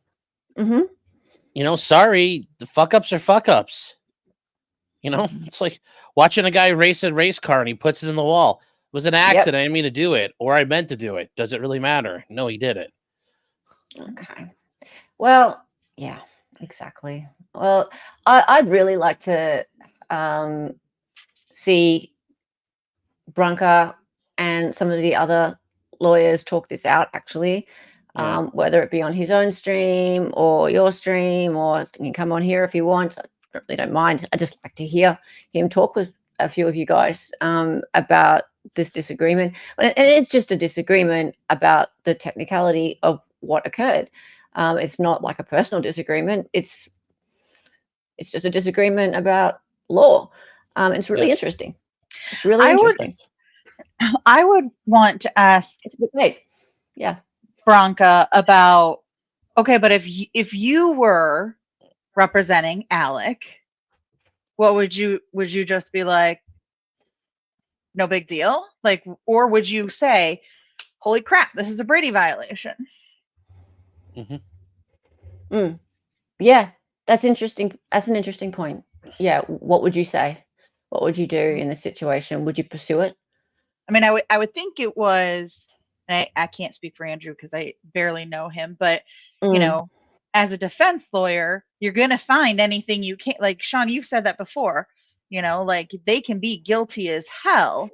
sorry, the fuck ups are fuck ups. It's like watching a guy race a race car and he puts it in the wall. It was an accident. I didn't mean to do it, or I meant to do it. Does it really matter? No, he did it. Okay. Well, yeah, exactly. Well, I'd really like to see Branca and some of the other lawyers talk this out, actually. whether it be on his own stream or your stream, or you can come on here if you want. I really don't mind. I just like to hear him talk with a few of you guys about this disagreement. And it is just a disagreement about the technicality of what occurred. It's not like a personal disagreement. It's just a disagreement about law. It's really interesting. It's really interesting. I would want to ask Branka about, okay, but if you were representing Alec, what would you just be like, no big deal? Like, or would you say, holy crap, this is a Brady violation? Yeah, that's interesting. That's an interesting point. Yeah, what would you say? What would you do in this situation? Would you pursue it? I mean, I would think it was, and I can't speak for Andrew because I barely know him, but you know, as a defense lawyer, you're going to find anything you can. Like Sean, you've said that before, you know, like they can be guilty as hell,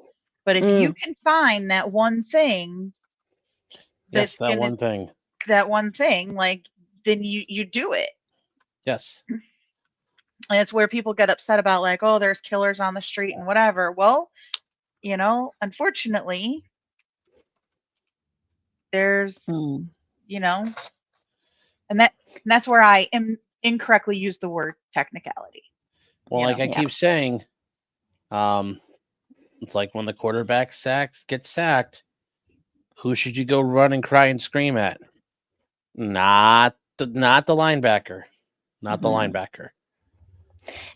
but if you can find that one thing, that one thing, like, then you do it. Yes. And it's where people get upset about, like, oh, there's killers on the street and whatever. Well, you know, unfortunately, there's, you know, and that's where I incorrectly used the word technicality. Well, like I keep saying, it's like when the quarterback gets sacked, who should you go run and cry and scream at? Not the linebacker. Not the linebacker.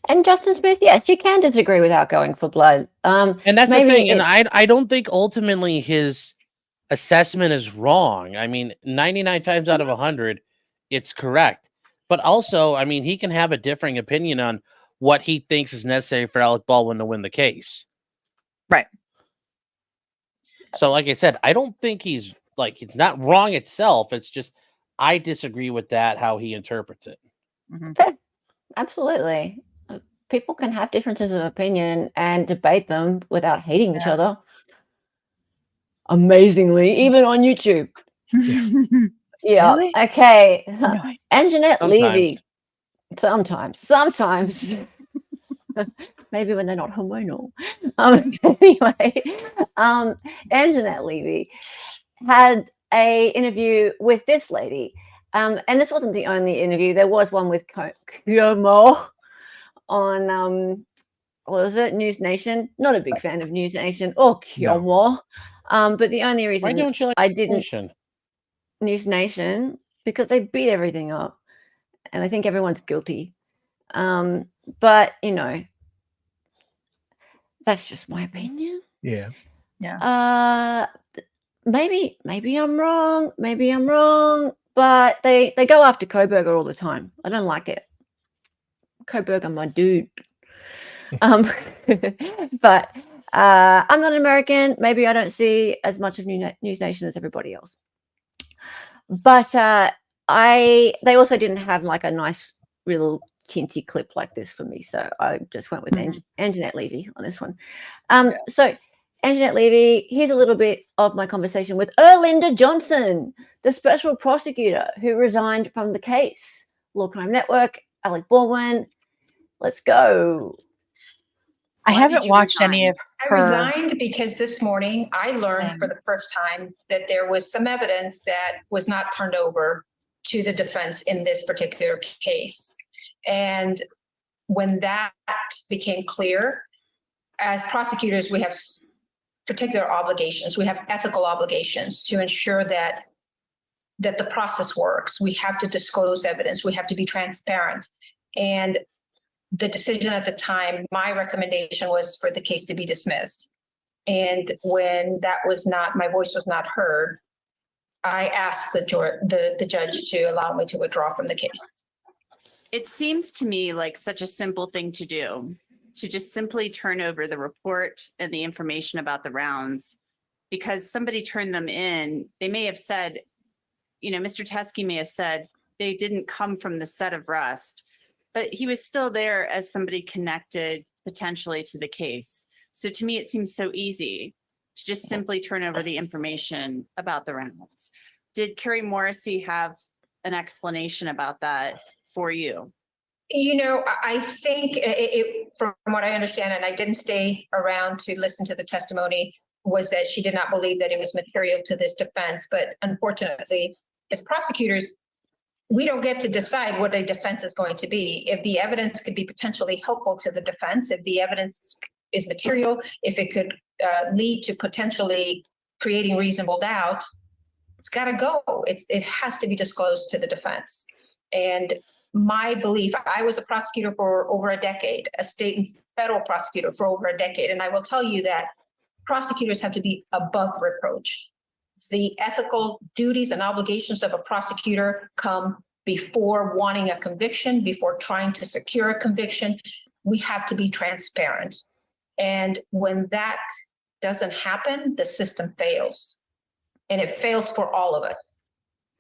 And Justin Smith, yes, you can disagree without going for blood. And that's the thing. And I don't think ultimately his assessment is wrong. I mean, 99 times out of 100, it's correct. But also, I mean, he can have a differing opinion on what he thinks is necessary for Alec Baldwin to win the case. Right. So, like I said, I don't think he's like, it's not wrong itself. It's just, I disagree with that, how he interprets it. Okay. Absolutely. People can have differences of opinion and debate them without hating each other. Amazingly, even on YouTube. Yeah. Really? Okay. No. And Jeanette Sometimes. Levy. Sometimes. Maybe when they're not hormonal. Anyway, and Jeanette Levy had a interview with this lady. And this wasn't the only interview. There was one with Cuomo on what was it? News Nation. Not a big fan of News Nation or Cuomo. But the only reason Why don't you like I didn't Nation? News Nation, because they beat everything up, and I think everyone's guilty. But you know, that's just my opinion. Yeah. Maybe I'm wrong. Maybe I'm wrong. But they go after Koberger all the time. I don't like it. Koberger, my dude. But I'm not an American. Maybe I don't see as much of News Nation as everybody else. But they also didn't have like a nice real teensy clip like this for me, so I just went with Anjanette Levy on this one. So Anjanette Levy, here's a little bit of my conversation with Erlinda Johnson, the special prosecutor who resigned from the case. Law Crime Network, Alec Baldwin. Let's go. I haven't watched any of her. I resigned because this morning I learned for the first time that there was some evidence that was not turned over to the defense in this particular case. And when that became clear, as prosecutors, we have particular obligations. We have ethical obligations to ensure that the process works. We have to disclose evidence. We have to be transparent. And the decision at the time, my recommendation was for the case to be dismissed. And when that was not, my voice was not heard, I asked the judge to allow me to withdraw from the case. It seems to me like such a simple thing to do, to just simply turn over the report and the information about the rounds, because somebody turned them in. They may have said, you know, Mr. Teskey may have said they didn't come from the set of Rust, but he was still there as somebody connected potentially to the case. So to me, it seems so easy to just simply turn over the information about the rounds. did Carrie Morrissey have an explanation about that for you? You know, I think from what I understand, and I didn't stay around to listen to the testimony, was that she did not believe that it was material to this defense. But unfortunately, as prosecutors, we don't get to decide what a defense is going to be. If the evidence could be potentially helpful to the defense, if the evidence is material, if it could lead to potentially creating reasonable doubt, it's got to go. It has to be disclosed to the defense. And my belief, I was a prosecutor for over a decade, a state and federal prosecutor for over a decade. And I will tell you that prosecutors have to be above reproach. The ethical duties and obligations of a prosecutor come before wanting a conviction, before trying to secure a conviction. We have to be transparent. And when that doesn't happen, the system fails. And it fails for all of us.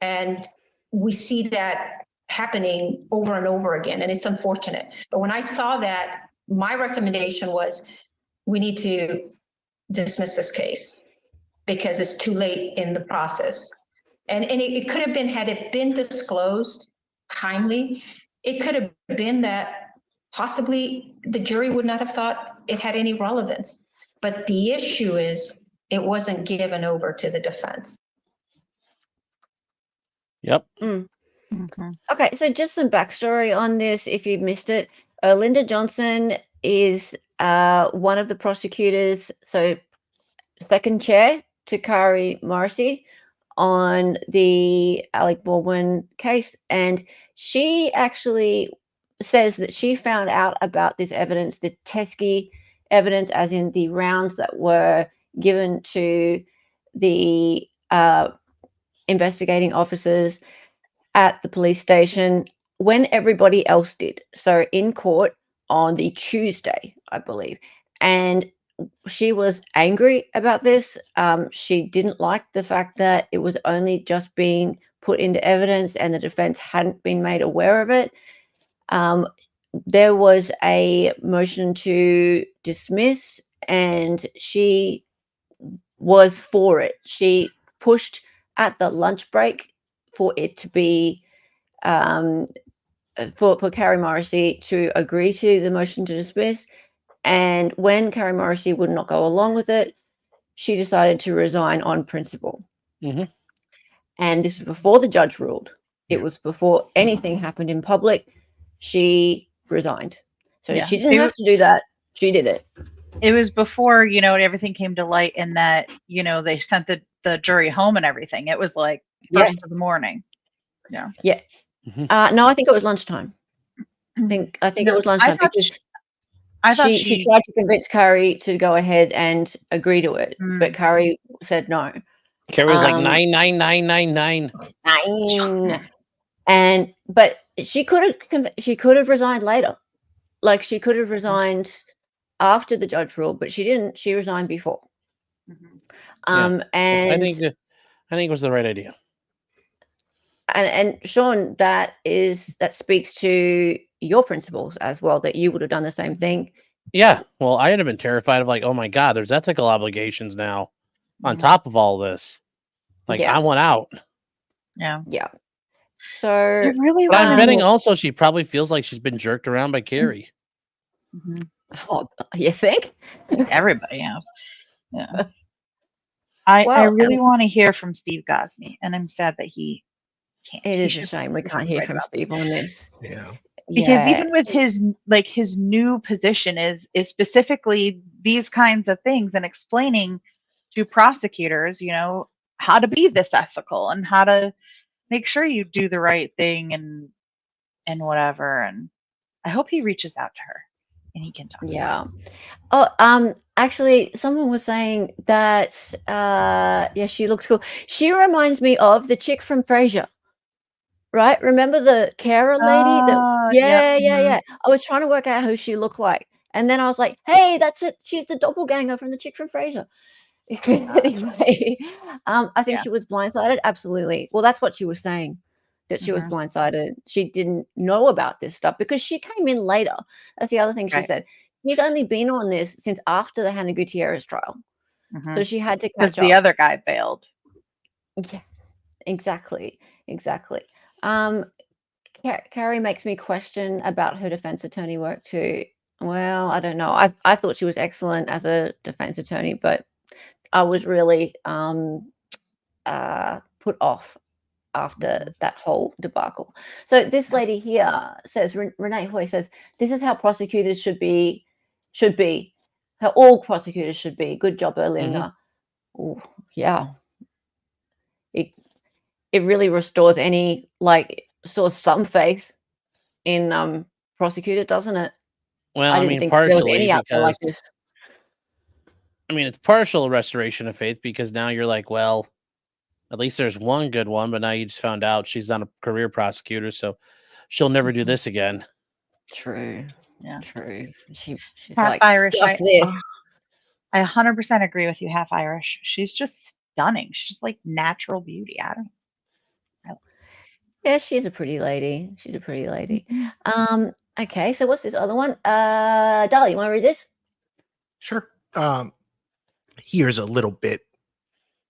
And we see that happening over and over again, and it's unfortunate. But when I saw that, my recommendation was we need to dismiss this case because it's too late in the process. And it could have been, had it been disclosed timely, it could have been that possibly the jury would not have thought it had any relevance. But the issue is it wasn't given over to the defense. Yep. Okay, so just some backstory on this if you missed it. Linda Johnson is one of the prosecutors, so second chair to Carrie Morrissey on the Alec Baldwin case. And she actually says that she found out about this evidence, the Teskey evidence, as in the rounds that were given to the investigating officers at the police station when everybody else did. So in court on the Tuesday, I believe. And she was angry about this. She didn't like the fact that it was only just being put into evidence and the defense hadn't been made aware of it. There was a motion to dismiss and she was for it. She pushed at the lunch break for it to be for Carrie Morrissey to agree to the motion to dismiss. And when Carrie Morrissey would not go along with it, she decided to resign on principle. And this was before the judge ruled. It was before anything happened in public. She resigned. So she didn't have to do that. She did it. It was before, you know, everything came to light and that, you know, they sent the jury home and everything. It was like first of the morning. Yeah. Yeah. No, I think it was lunchtime. I think it was lunchtime because she tried to convince Carrie to go ahead and agree to it, but Carrie said no. Carrie was like 99999. But she could have resigned later. Like she could have resigned after the judge ruled, but she didn't. She resigned before. And I think it was the right idea. And Sean, that speaks to your principles as well, that you would have done the same thing. Yeah. Well, I would have been terrified of like, oh my God, there's ethical obligations now on top of all this. Like I want out. Yeah. Yeah. So but I'm betting also she probably feels like she's been jerked around by Carrie. Oh, you think? Everybody has. Yeah. I really want to hear from Steve Gosney, and I'm sad that he can't. It is a shame we can't hear from Steve on this. Yeah. Because even with his new position is specifically these kinds of things and explaining to prosecutors, you know, how to be this ethical and how to make sure you do the right thing and whatever. And I hope he reaches out to her and he can talk. Yeah. Oh, actually, someone was saying that, she looks cool. She reminds me of the chick from Frasier, right? Remember the carer lady? Yeah. I was trying to work out who she looked like. And then I was like, hey, that's it. She's the doppelganger from the chick from Frasier. Anyway, I think she was blindsided. Absolutely. Well, that's what she was saying, that she was blindsided. She didn't know about this stuff because she came in later. That's the other thing she said. He's only been on this since after the Hannah Gutierrez trial. So she had to catch up. Because the other guy bailed. Yeah. Exactly. Carrie makes me question about her defense attorney work too. Well, I don't know. I thought she was excellent as a defense attorney, but I was really put off after that whole debacle. So this lady here says, Renee Hoy says, this is how prosecutors should be, how all prosecutors should be. Good job, Erlinda. Ooh, yeah. It really restores any, restores some faith in prosecutor, doesn't it? Well, I I didn't mean, think there was partially any out there like because this. I mean, it's partial restoration of faith because now you're like, well, at least there's one good one, but now you just found out she's not a career prosecutor, so she'll never do this again. True. Yeah. True. She's Half like, Irish. stuff this. I 100% agree with you. Half Irish. She's just stunning. She's just like natural beauty. Yeah, she's a pretty lady. Okay, so what's this other one? Dolly, you want to read this? Sure. Here's a little bit.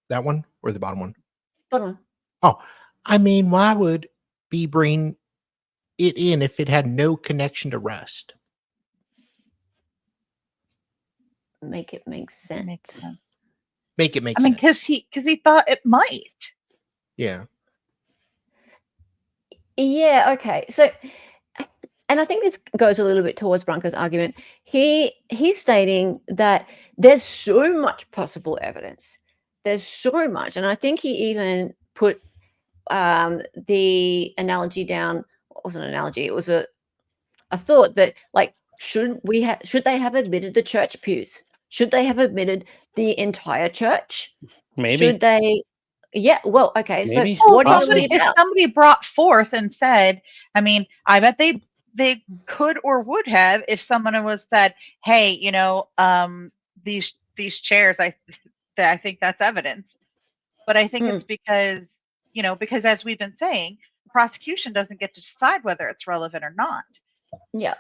That one or the bottom one? Bottom one. Oh, I mean, why would we bring it in if it had no connection to Rust? Make it make sense. Make it make I mean, sense. because he thought it might. Yeah. Yeah, okay. So, and I think this goes a little bit towards Branko's argument. He's stating that there's so much possible evidence. There's so much. And I think he even put the analogy down. It wasn't an analogy. It was a thought that, like, should they have admitted the church pews? Should they have admitted the entire church? Maybe. Should they? Yeah. Well, okay. Maybe. So what do you leave If out? somebody brought forth and said, I mean, I bet they could or would have if someone was said, hey, these chairs, I think that's evidence. But I think it's because as we've been saying, the prosecution doesn't get to decide whether it's relevant or not. Yeah.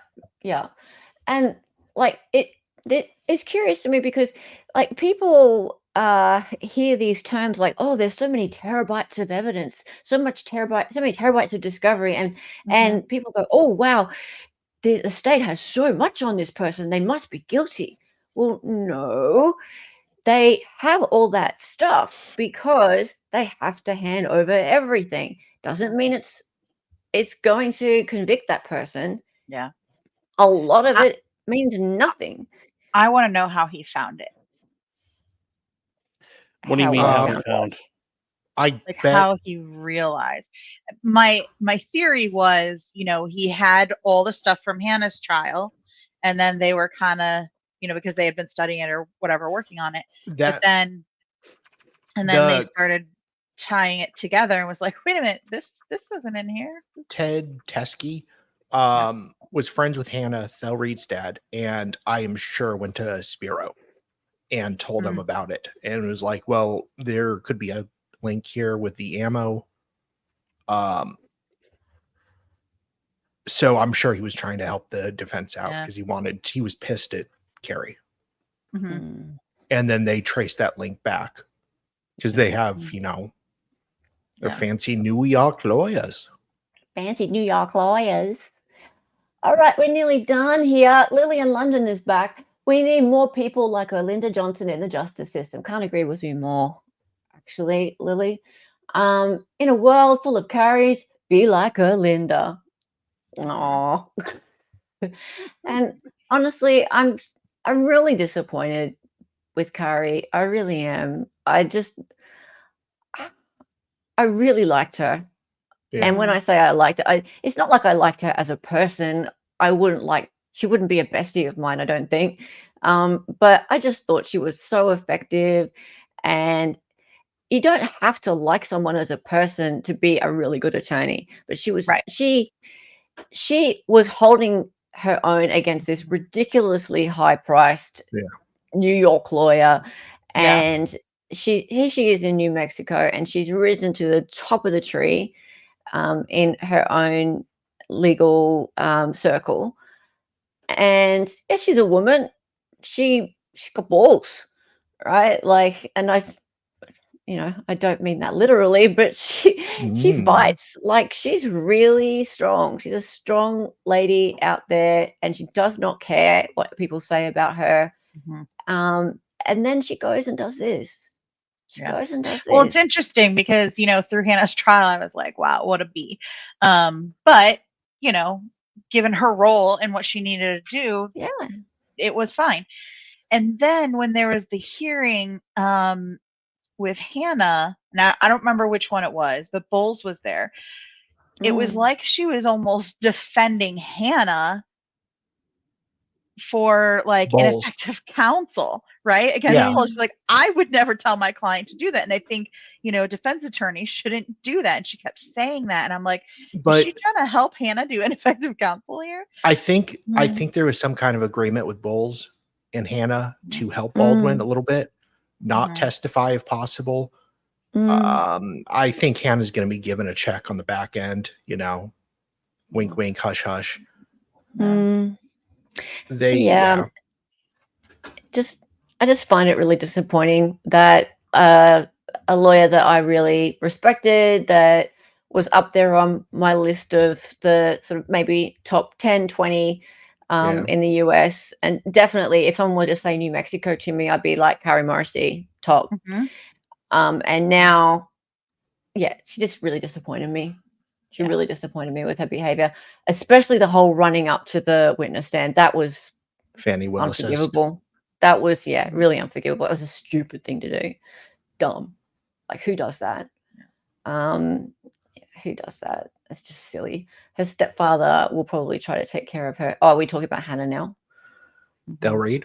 And like it's curious to me because like people hear these terms like, oh, there's so many terabytes of evidence, so many terabytes of discovery, and people go, oh wow, the state has so much on this person, they must be guilty. Well, no, they have all that stuff because they have to hand over everything. Doesn't mean it's going to convict that person. Yeah. A lot of it means nothing. I want to know how he found it. What do you mean how he found? I like bet how he realized. My theory was, he had all the stuff from Hannah's trial, and then they were kind of, because they had been studying it or whatever, working on it. But then they started tying it together and was like, wait a minute, this isn't in here. Ted Teskey was friends with Hannah Thelreed's dad, and I am sure went to Spiro and told him about it, and was like, well, there could be a link here with the ammo. So I'm sure he was trying to help the defense out because he was pissed at Carrie. And then they traced that link back because they have, their fancy New York lawyers. Fancy New York lawyers. All right, we're nearly done here. Lillian London is back. We need more people like Linda Johnson in the justice system. Can't agree with you more, actually, Lily. In a world full of Carries, be like Linda. Aww. And honestly, I'm really disappointed with Carrie. I really am. I really liked her. Yeah. And when I say I liked her, it's not like I liked her as a person. She wouldn't be a bestie of mine, I don't think. But I just thought she was so effective, and you don't have to like someone as a person to be a really good attorney. But she was she was holding her own against this ridiculously high-priced New York lawyer, and here she is in New Mexico, and she's risen to the top of the tree in her own legal circle. And she's a woman. She's got balls, right? Like, and I don't mean that literally, but she fights. Like, she's really strong. She's a strong lady out there, and she does not care what people say about her. And then she goes and does this. She goes and does this. Well, it's interesting because, through Hannah's trial, I was like, wow, what a bee. But, given her role and what she needed to do, it was fine. And then when there was the hearing with Hannah, now I don't remember which one it was, but Bowles was there. It was like she was almost defending Hannah for like Bowles. ineffective counsel, right? Against Bowles. She's like, I would never tell my client to do that. And I think, a defense attorney shouldn't do that. And she kept saying that. And I'm like, is she trying to help Hannah do ineffective counsel here? I think there was some kind of agreement with Bowles and Hannah to help Baldwin a little bit, not testify if possible. I think Hannah's going to be given a check on the back end, wink, wink, hush, hush. I just find it really disappointing that a lawyer that I really respected, that was up there on my list of the sort of maybe top 10, 20 in the US, and definitely if someone were to say New Mexico to me, I'd be like Carrie Morrissey, top. And now, she just really disappointed me. She really disappointed me with her behavior, especially the whole running up to the witness stand. That was unforgivable. That was, really unforgivable. It was a stupid thing to do. Dumb. Like, who does that? Who does that? It's just silly. Her stepfather will probably try to take care of her. Oh, are we talking about Hannah now? Del Reed?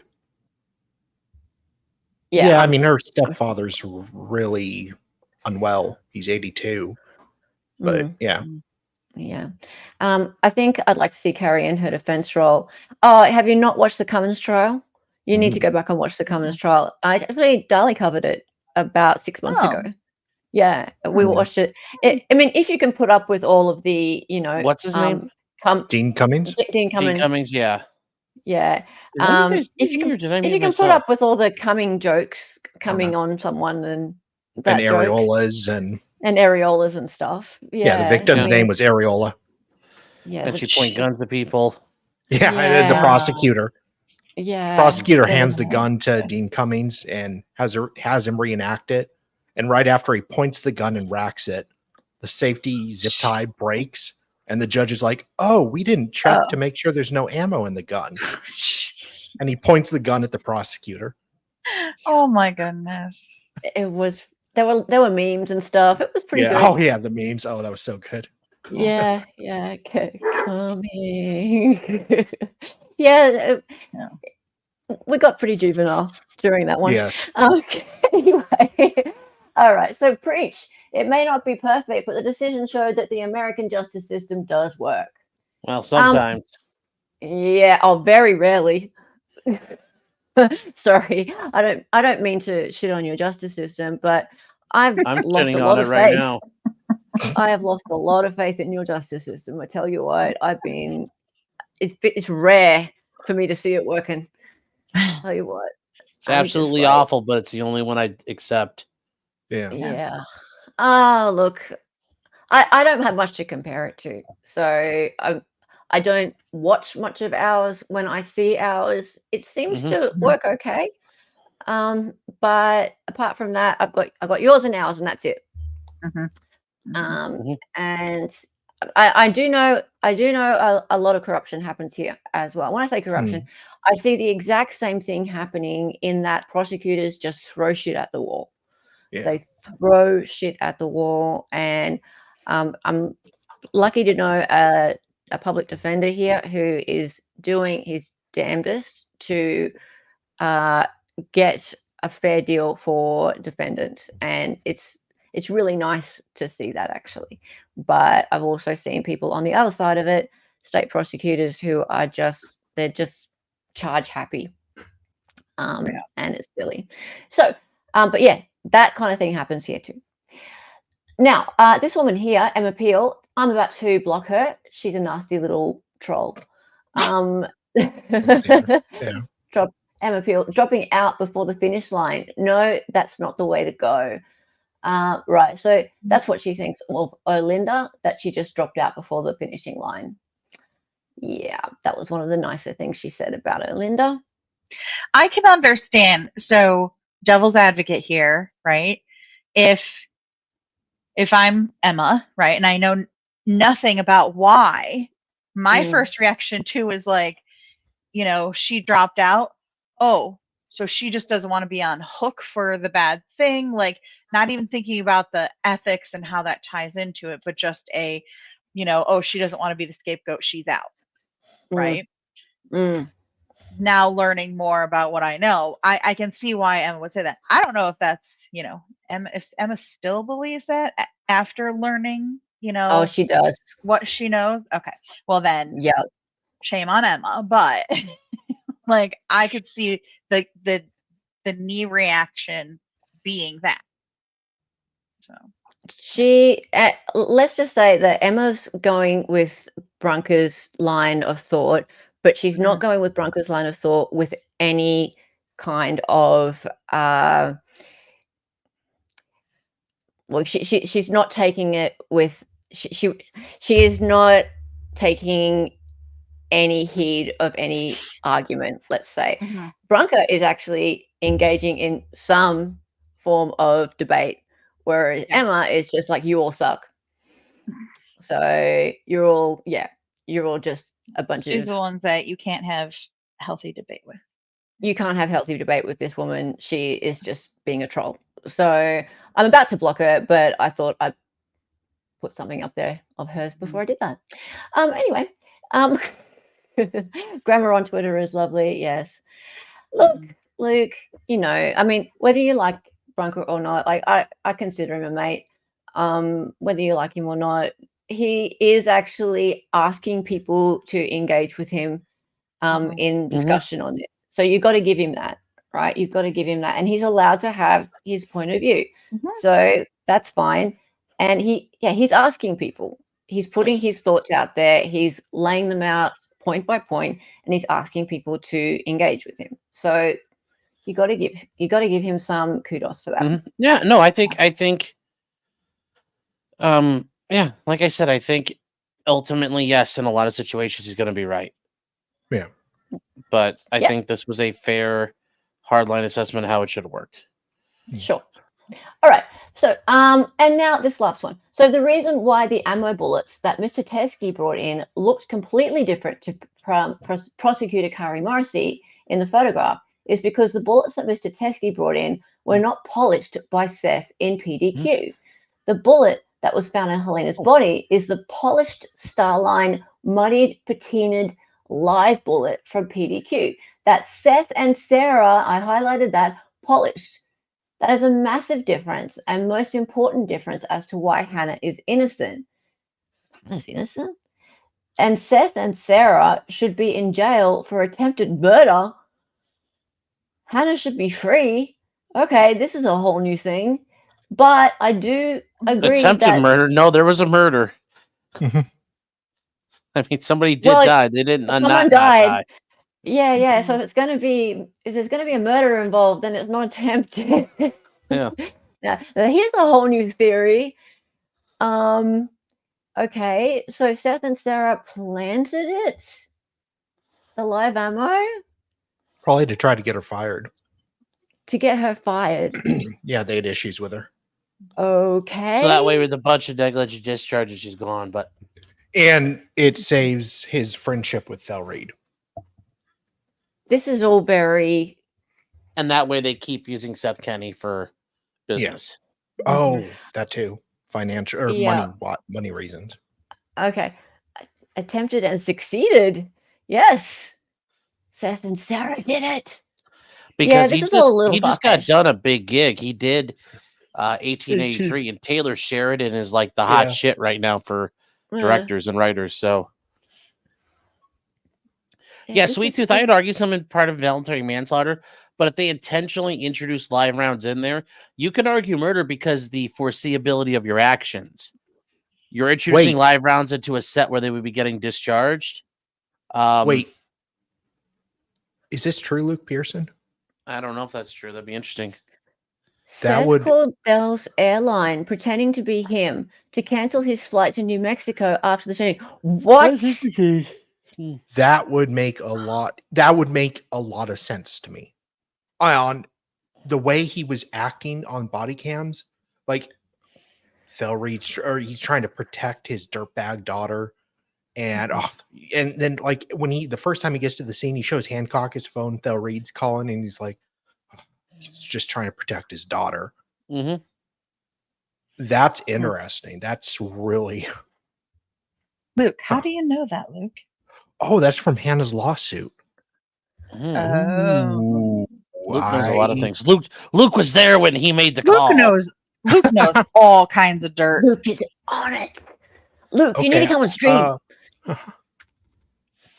Yeah. I mean, her stepfather's really unwell. He's 82. But Yeah. I think I'd like to see Carrie in her defense role. Oh, have you not watched the Cummins trial? You need to go back and watch the Cummins trial. I actually, Darlie covered it about 6 months ago. Yeah, we watched it. I mean, if you can put up with all of the, what's his name? Dean Cummins. Dean Cummins. Dean Cummins, yeah. Yeah. If you can put up with all the Cumming jokes coming on someone and that and areolas and areolas and stuff. Yeah, the victim's name was Areola. Yeah, and she point guns at people. Yeah, the prosecutor. Yeah, the prosecutor hands the gun to Dean Cummings and has him reenact it. And right after he points the gun and racks it, the safety zip tie breaks, and the judge is like, "Oh, we didn't check to make sure there's no ammo in the gun." And he points the gun at the prosecutor. Oh my goodness! It was there were memes and stuff. It was pretty good. Oh yeah, the memes. Oh, that was so good. Yeah. Coming. We got pretty juvenile during that one. Yes. Okay. Anyway. All right. So preach. It may not be perfect, but the decision showed that the American justice system does work. Well, sometimes. Very rarely. Sorry, I don't mean to shit on your justice system, but I'm lost a lot of faith. Right now. I have lost a lot of faith in your justice system. I tell you what, it's rare for me to see it working. I'll tell you what. It's absolutely awful, but it's the only one I accept. Yeah. Oh, look, I don't have much to compare it to. So I don't watch much of ours. When I see ours, it seems to work okay. But apart from that, I've got yours and ours, and that's it. And I do know a lot of corruption happens here as well. When I say corruption, I see the exact same thing happening in that prosecutors just throw shit at the wall. They throw shit at the wall, and I'm lucky to know a public defender here who is doing his damnedest to get a fair deal for defendants, and it's really nice to see that, actually. But I've also seen people on the other side of it, state prosecutors, who are just charge happy, and it's silly. So, but yeah, that kind of thing happens here too. Now, this woman here, Emma Peel, I'm about to block her. She's a nasty little troll. Emma Peel dropping out before the finish line. No, that's not the way to go. Right. So that's what she thinks of Olinda, that she just dropped out before the finishing line. Yeah, that was one of the nicer things she said about Olinda. I can understand. So, devil's advocate here, right? If I'm Emma, right, and I know nothing about why, my first reaction too is like, she dropped out. Oh, so she just doesn't want to be on hook for the bad thing. Like, not even thinking about the ethics and how that ties into it, but just oh, she doesn't want to be the scapegoat. She's out. Right. Now learning more about what I know, I can see why Emma would say that. I don't know if that's, Emma, if Emma still believes that after learning, Oh, she does. what she knows. Okay. Well then, yeah, shame on Emma, but like I could see the knee reaction being that. So let's just say that Emma's going with Branka's line of thought, but she's not going with Branka's line of thought with any kind of she's not taking it with she is not taking any heed of any argument, let's say. Branka is actually engaging in some form of debate, whereas Emma is just like, you all suck. So you're all just a bunch she's of the ones that you can't have healthy debate with. You can't have healthy debate with this woman. She is just being a troll. So I'm about to block her, but I thought I'd put something up there of hers before I did that. Anyway, grammar on Twitter is lovely. Yes. Look, Luke, I mean, whether you like Branka or not, like I consider him a mate. Whether you like him or not, he is actually asking people to engage with him in discussion on this. So you've got to give him that, right? You've got to give him that. And he's allowed to have his point of view. So that's fine. And he's asking people. He's putting his thoughts out there. He's laying them out point by point, and he's asking people to engage with him. So you got to give him some kudos for that. Yeah, no, I think yeah, like I said, I think ultimately, yes, in a lot of situations he's going to be right. Yeah. But I think this was a fair hardline assessment of how it should have worked. Sure. All right. So, and now this last one. So the reason why the ammo bullets that Mr. Teskey brought in looked completely different to Prosecutor Kari Morrissey in the photograph is because the bullets that Mr. Teskey brought in were not polished by Seth in PDQ. The bullet that was found in Halyna's body is the polished Starline, muddied, patinaed, live bullet from PDQ. That Seth and Sarah, I highlighted that, polished. That is a massive difference and most important difference as to why Hannah is innocent. Hannah's innocent? And Seth and Sarah should be in jail for attempted murder. Hannah should be free. Okay, this is a whole new thing. But I do agree Attempted murder? No, there was a murder. I mean, somebody did die. They didn't someone not died. die. Yeah. So if there's going to be a murder involved, then it's not attempted. Yeah. Now, here's a whole new theory. Okay, so Seth and Sarah planted it, the live ammo, Probably to try to get her fired. to get her fired. Yeah, they had issues with her. Okay. So that way, with a bunch of negligent discharges, she's gone. And it saves his friendship with Thel Reed. This is all very. And that way, they keep using Seth Kenny for business. Yeah. Oh, that too. Financial or money reasons. Okay. Attempted and succeeded. Yes. Seth and Sarah did it. Because this is all a little he just got done a big gig. He did 1883, and Taylor Sheridan is like the hot shit right now for directors and writers. So Sweet Tooth, I would argue something part of voluntary manslaughter, but if they intentionally introduce live rounds in there, you can argue murder because the foreseeability of your actions. You're introducing live rounds into a set where they would be getting discharged. Wait, is this true, Luke Pearson? I don't know if that's true. That'd be interesting. Seth would- called Bell's airline pretending to be him to cancel his flight to New Mexico after the shooting. What? That would make a lot. That would make a lot of sense to me. On the way he was acting on body cams, like they'll reach, or he's trying to protect his dirtbag daughter, and and then like when the first time he gets to the scene, he shows Hancock his phone. Thel Reed's calling, and he's like, he's just trying to protect his daughter. Mm-hmm. That's interesting. That's really. Luke, how do you know that, Luke? Oh, that's from Hannah's lawsuit. Oh. Luke knows a lot of things. Luke was there when he made the Luke call. Luke knows all kinds of dirt. Luke is on it. Luke, you need to come on stream.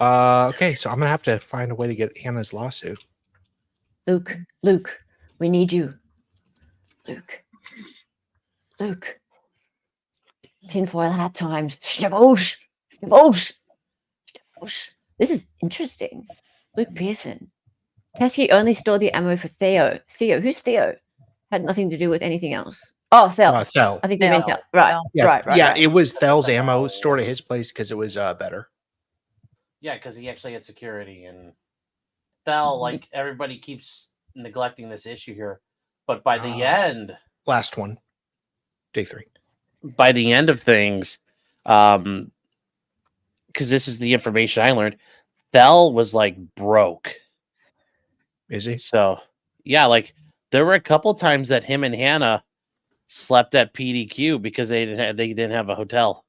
Okay, so I'm gonna have to find a way to get Hannah's lawsuit. Luke, we need you. Luke. Tinfoil hat times. Shavoosh. This is interesting. Luke Pearson. Teskey only stored the ammo for Theo. Who's Theo? Had nothing to do with anything else. Oh, Thel. Thel. I think you meant Thel. Right. Yeah, Right. It was Thel's ammo stored at his place because it was better. Yeah, because he actually had security, and Thel, like everybody keeps neglecting this issue here, but by the end, last one, day 3. By the end of things, because this is the information I learned, Thel was like broke. Is he? So yeah, like there were a couple times that him and Hannah slept at PDQ because they didn't have a hotel.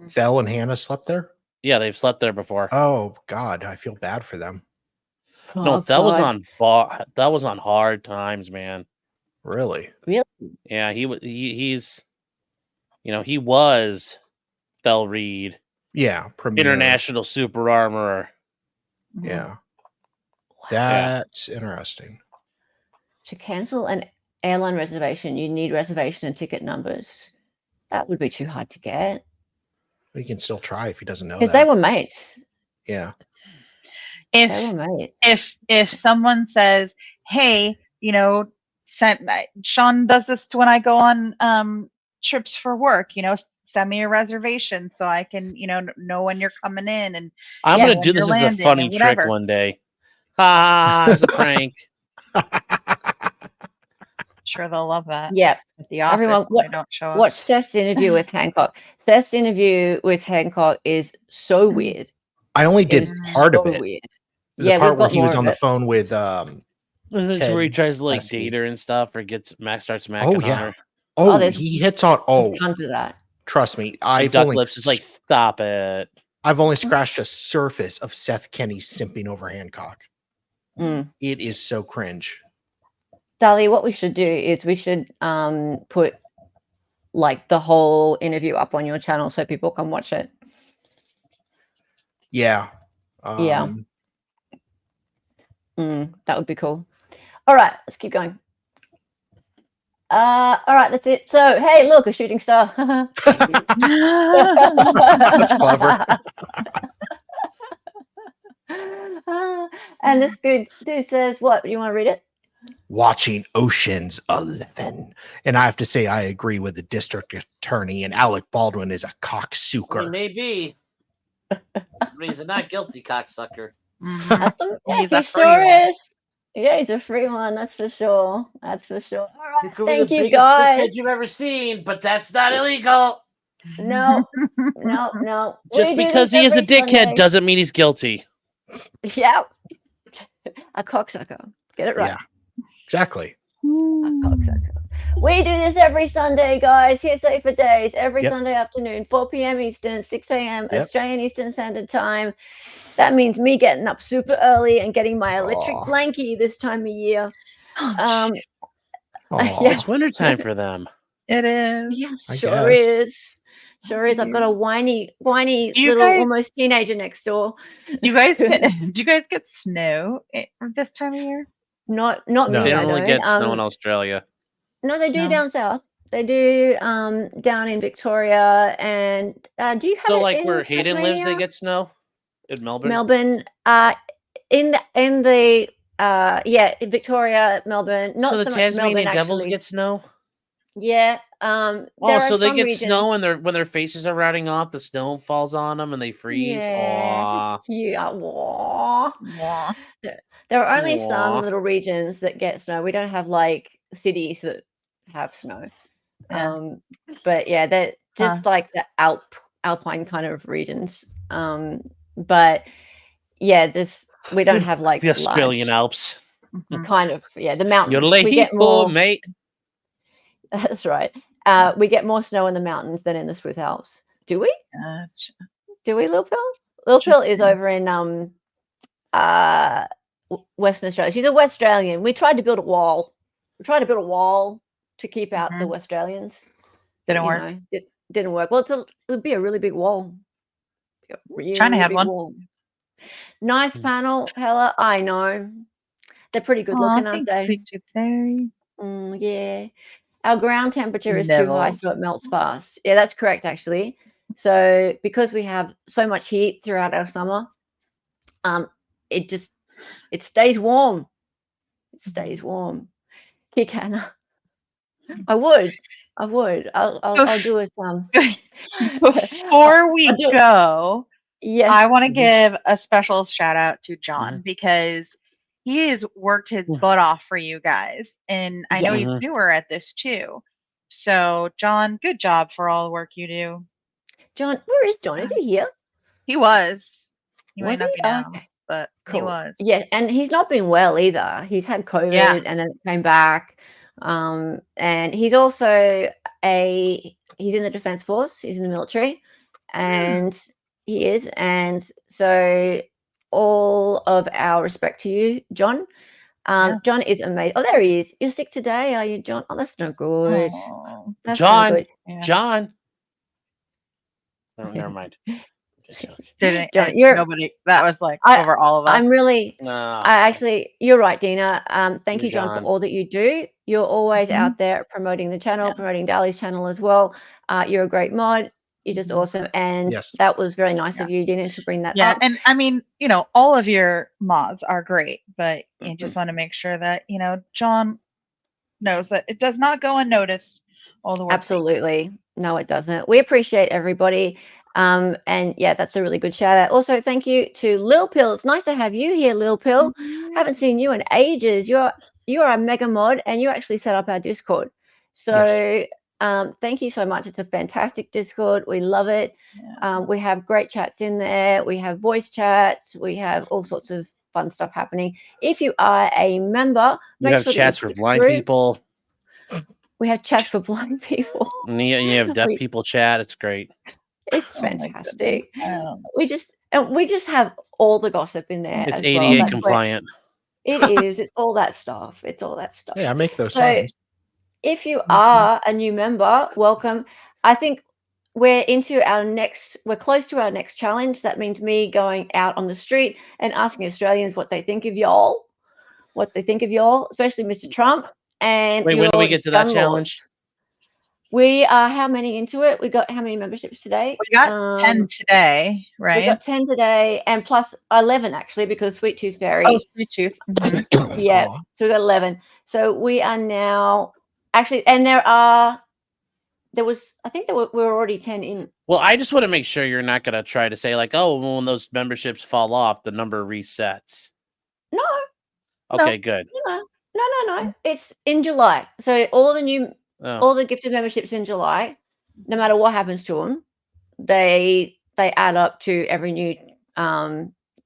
Thel and Hannah slept there? Yeah, they've slept there before. Oh God, I feel bad for them. No, Thel was on hard times, man. Really? Yeah, he's he was Thel Reed. Yeah, premier. International super armorer. Yeah. That's interesting. To cancel an airline reservation, you need reservation and ticket numbers. That would be too hard to get. You can still try if he doesn't know. Because they were mates. Yeah. If someone says, "Hey, Sean does this when I go on trips for work. Send me a reservation so I can know when you're coming in." And I'm gonna do this as a funny trick one day. It's a prank. Sure, they'll love that. Yeah. At the office, Everyone, they don't show up. watch Seth's interview with Hancock. Seth's interview with Hancock is so weird. I only did part of it. Weird. The part where he was on the phone with This is where he tries to like date her and stuff, or starts smacking on her. Oh, he hits on. Oh, tons of that. Trust me, Duck Lips is like, stop it. I've only scratched the surface of Seth Kenny simping over Hancock. It is so cringe. Dali, what we should do is we should put like the whole interview up on your channel so people can watch it. Yeah. That would be cool. All right, let's keep going. All right, that's it. So, hey, look, a shooting star. That's clever. And this good dude says, what? You want to read it? Watching Ocean's 11. And I have to say, I agree with the district attorney, and Alec Baldwin is a cocksucker. Maybe. But he's a not guilty cocksucker. Yeah, he sure is. Yeah, he's a free one. That's for sure. All right, thank you, guys. You've ever seen, but that's not illegal. No. Just because he is a dickhead doesn't mean he's guilty. Yeah. A cocksucker. Get it right. Yeah, exactly. A cocksucker. We do this every Sunday, guys. Hearsay for Days. Every Sunday afternoon, 4 p.m. Eastern, 6 a.m. Australian Eastern Standard Time. That means me getting up super early and getting my electric blankie this time of year. It's wintertime for them. It is. Yeah, sure is. Sure is. I've got a whiny little almost teenager next door. Do you guys get snow this time of year? Not No. me. They don't really get don't. snow in Australia. No, they do down south. They do down in Victoria. And do you have So it like in where Hayden lives, they Tasmania? get snow in Melbourne. Melbourne, in the Yeah, in Victoria, Melbourne, not so the so much Tasmanian Melbourne Devils actually. get snow. Yeah. Oh, There so are they some get regions. snow and when their faces are rotting off, the snow falls on them and they freeze. Yeah. Aw. Yeah. Aw. Aw. There are only Aw. some little regions that get snow. We don't have like cities that have snow. Yeah. But yeah, they're just like the alpine kind of regions. But yeah, we don't have like The Australian large Alps. kind of, yeah, the mountains. We Yodelay get hee-ho, more. mate. That's right. We get more snow in the mountains than in the Swiss Alps. Do we? Gotcha. Do we, Lil Pill? Lil Pill is Interesting. over in Western Australia. She's a Westralian. We tried to build a wall. We tried to build a wall to keep out the Westralians. Didn't You work. know, it didn't work. Well, it would be a really big wall. Really Trying to have big one. wall. Nice panel, Hella. I know. They're pretty good looking, aren't Thanks, they? Sweet Tooth Fairy. Yeah. Our ground temperature is too high, Neville. so it melts fast. Yeah, that's correct, actually. So because we have so much heat throughout our summer, it stays warm. It stays warm. Kick Hannah. I would. I'll do it some. Before we go, yes, I want to give a special shout out to John because he has worked his butt off for you guys. And I know he's newer at this too. So, John, good job for all the work you do. John, where is John? Is he here? He was. He Was might not he? be now, Okay. but he was. Yeah, and he's not been well either. He's had COVID and then it came back. And he's also he's in the Defense Force, he's in the military, and he is. And so all of our respect to you, John. John is amazing. Oh, there he is. You're sick today, are you, John? Oh, that's no good. That's John. no good. John. No, never mind. Didn't John, nobody that was like over all of us. I'm really No. you're right, Dina. Thank you, John, for John. all that you do. You're always out there promoting the channel, promoting Dali's channel as well. You're a great mod. You're just awesome. And that was very nice of you, Dina, to bring that up. And I mean, all of your mods are great, but you just want to make sure that, John knows that it does not go unnoticed. All the work. Absolutely. No, it doesn't. We appreciate everybody. And yeah, that's a really good shout out. Also, thank you to Lil Pill. It's nice to have you here, Lil Pill. Haven't seen you in ages. You're a mega mod and you actually set up our Discord. So thank you so much. It's a fantastic Discord. We love it. We have great chats in there. We have voice chats. We have all sorts of fun stuff happening. If you are a member, You have chats for blind people. We have chats for blind people. And you have deaf people chat. It's great. It's fantastic. We just have all the gossip in there. It's as ADA well. compliant. It is. It's all that stuff. It's all that stuff. Yeah, I make those signs. If you are a new member, welcome. I think we're close to our next challenge. That means me going out on the street and asking Australians what they think of y'all, especially Mr. Trump. And wait, when do we get to that challenge? We are how many into it? We got how many memberships today? We got 10 today, right? We got 10 today, and plus 11 actually, because Sweet Tooth Fairy. Oh, Sweet Tooth. Yeah, so we got 11. So we are now actually, and I think we were already 10 in. Well, I just want to make sure you're not going to try to say like, oh, well, when those memberships fall off, the number resets. No. Okay, good. No. It's in July. So all the gifted memberships in July, no matter what happens to them, they add up to every new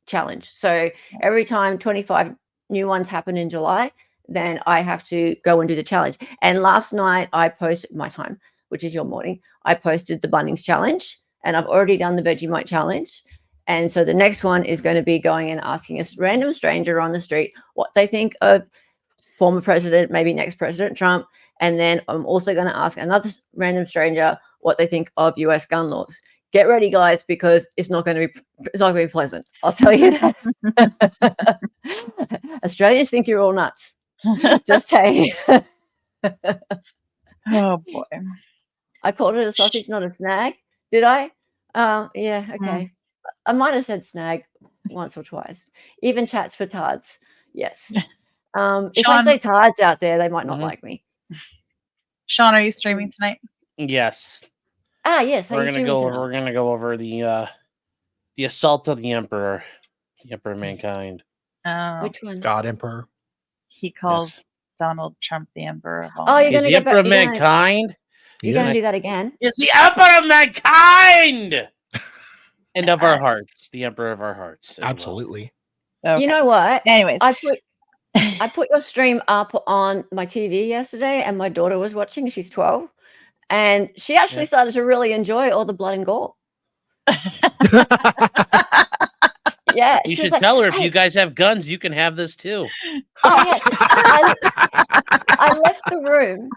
challenge. So every time 25 new ones happen in July, then I have to go and do the challenge. And last night I posted my time, which is your morning. I posted the Bunnings challenge, and I've already done the Vegemite challenge. And so the next one is going to be going and asking a random stranger on the street what they think of former president, maybe next President Trump. And then I'm also going to ask another random stranger what they think of US gun laws. Get ready, guys, because it's not going to be pleasant. I'll tell you that. Australians think you're all nuts. Just saying. Oh boy. I called it a sausage, not a snag. Did I? Yeah, okay. I might have said snag once or twice. Even chats for tards. Yes. If I say tards out there, they might not like me. Sean, are you streaming tonight? Yes. Ah, yes. We're gonna go over the assault of the Emperor of Mankind. Oh. Which one? God Emperor. He calls Donald Trump the Emperor of all. Oh, you're He's gonna the go Emperor back. of Mankind. You're gonna do that again? Is the Emperor of Mankind and of our hearts, the Emperor of our hearts. Absolutely. Okay. You know what? Anyways, I put your stream up on my TV yesterday, and my daughter was watching. She's 12, and she actually started to really enjoy all the blood and gore. Yeah, You she should was like, tell her if "Hey." you guys have guns, you can have this too. Oh yeah, I left the room,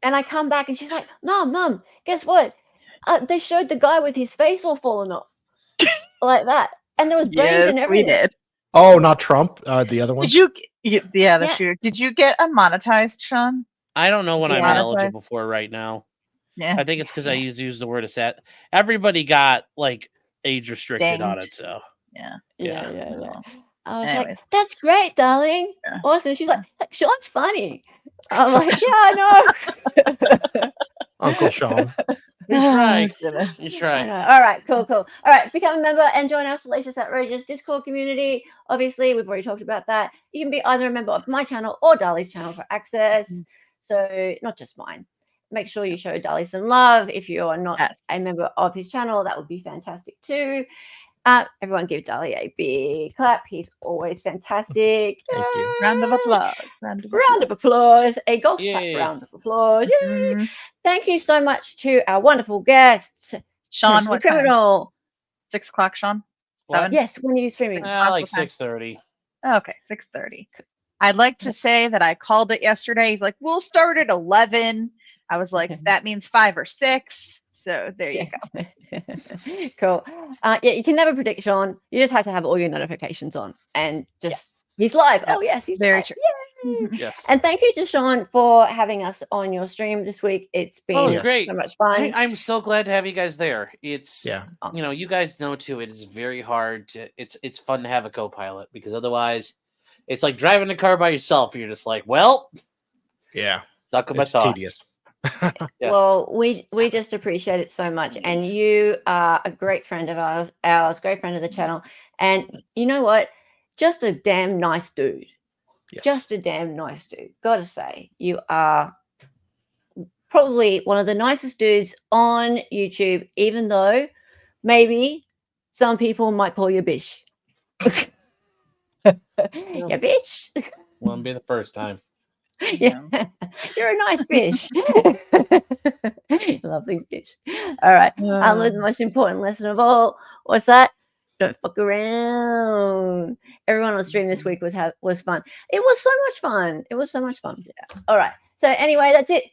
and I come back, and she's like, "Mom, guess what? They showed the guy with his face all fallen off, like that, and there was brains and everything." we did. Oh, not Trump. The other one. Did you? Yeah, the shooter. Did you get monetized, Sean? I don't know what I'm Yeah. eligible for right now. Yeah. I think it's because I use the word assassin. Everybody got like age restricted on Dinged. it, so Yeah. I was Anyways. like, "That's great, darling. Awesome." She's like, "Sean's funny." I'm like, "Yeah, I know." Uncle Sean. You try. Goodness. You I try. know. All right, cool. All right, become a member and join our Salacious Outrageous Discord community. Obviously, we've already talked about that. You can be either a member of my channel or Dali's channel for access. So not just mine. Make sure you show Dali some love. If you are not a member of his channel, that would be fantastic too. Everyone give Dali a big clap. He's always fantastic. Thank you. Round of applause. Round of applause. A golf clap round of applause. Yay. Thank you so much to our wonderful guests. Sean, Mr. what time? Criminal. 6 o'clock, Sean? What? 7? Yes, when are you streaming? Like 6:30. Okay, 6:30. I'd like to say that I called it yesterday. He's like, we'll start at 11. I was like, that means 5 or 6. So there you go. Cool. Yeah, you can never predict Sean. You just have to have all your notifications on and just he's live. Yep. Oh yes, he's Very live. true. Yay. Yes. And thank you to Sean for having us on your stream this week. It's been great. so much fun. I'm so glad to have you guys there. It's Yeah. you know, you guys know too, it is very hard to it's fun to have a co-pilot because otherwise it's like driving the car by yourself. You're just like, well, Yeah. stuck with my It's thoughts. tedious. Yes. Well, we just appreciate it so much, and you are a great friend of ours, great friend of the channel, and you know what? Just a damn nice dude. Yes. Just a damn nice dude. Gotta say, you are probably one of the nicest dudes on YouTube, even though maybe some people might call you a bitch. Yeah, bitch. Won't be the first time. Yeah, you're a nice fish. Lovely fish. All right. I'll learn the most important lesson of all. What's that? Don't fuck around. Everyone on stream this week was fun. It was so much fun. It was so much fun. Yeah. All right. So anyway, that's it.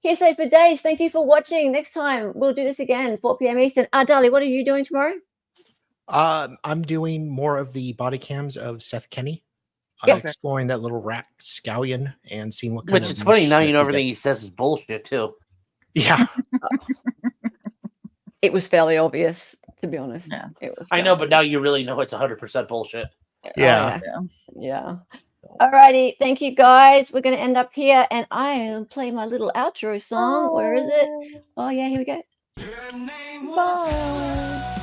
Hearsay for days. Thank you for watching. Next time we'll do this again, 4 p.m. Eastern. Dali, what are you doing tomorrow? I'm doing more of the body cams of Seth Kenny. Yeah. Exploring that little rat scallion and seeing what kind Which of is funny now. mischief You know we everything get. he says is bullshit too. Yeah. It was fairly obvious, to be honest. Yeah. It was. I know, but now you really know it's 100% bullshit. Yeah. Yeah. Alrighty, thank you guys. We're gonna end up here, and I'll play my little outro song. Where is it? Oh yeah, here we go. Bye.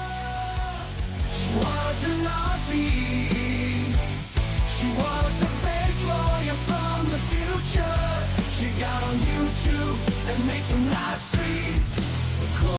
She was a fake lawyer from the future. She got on YouTube and made some live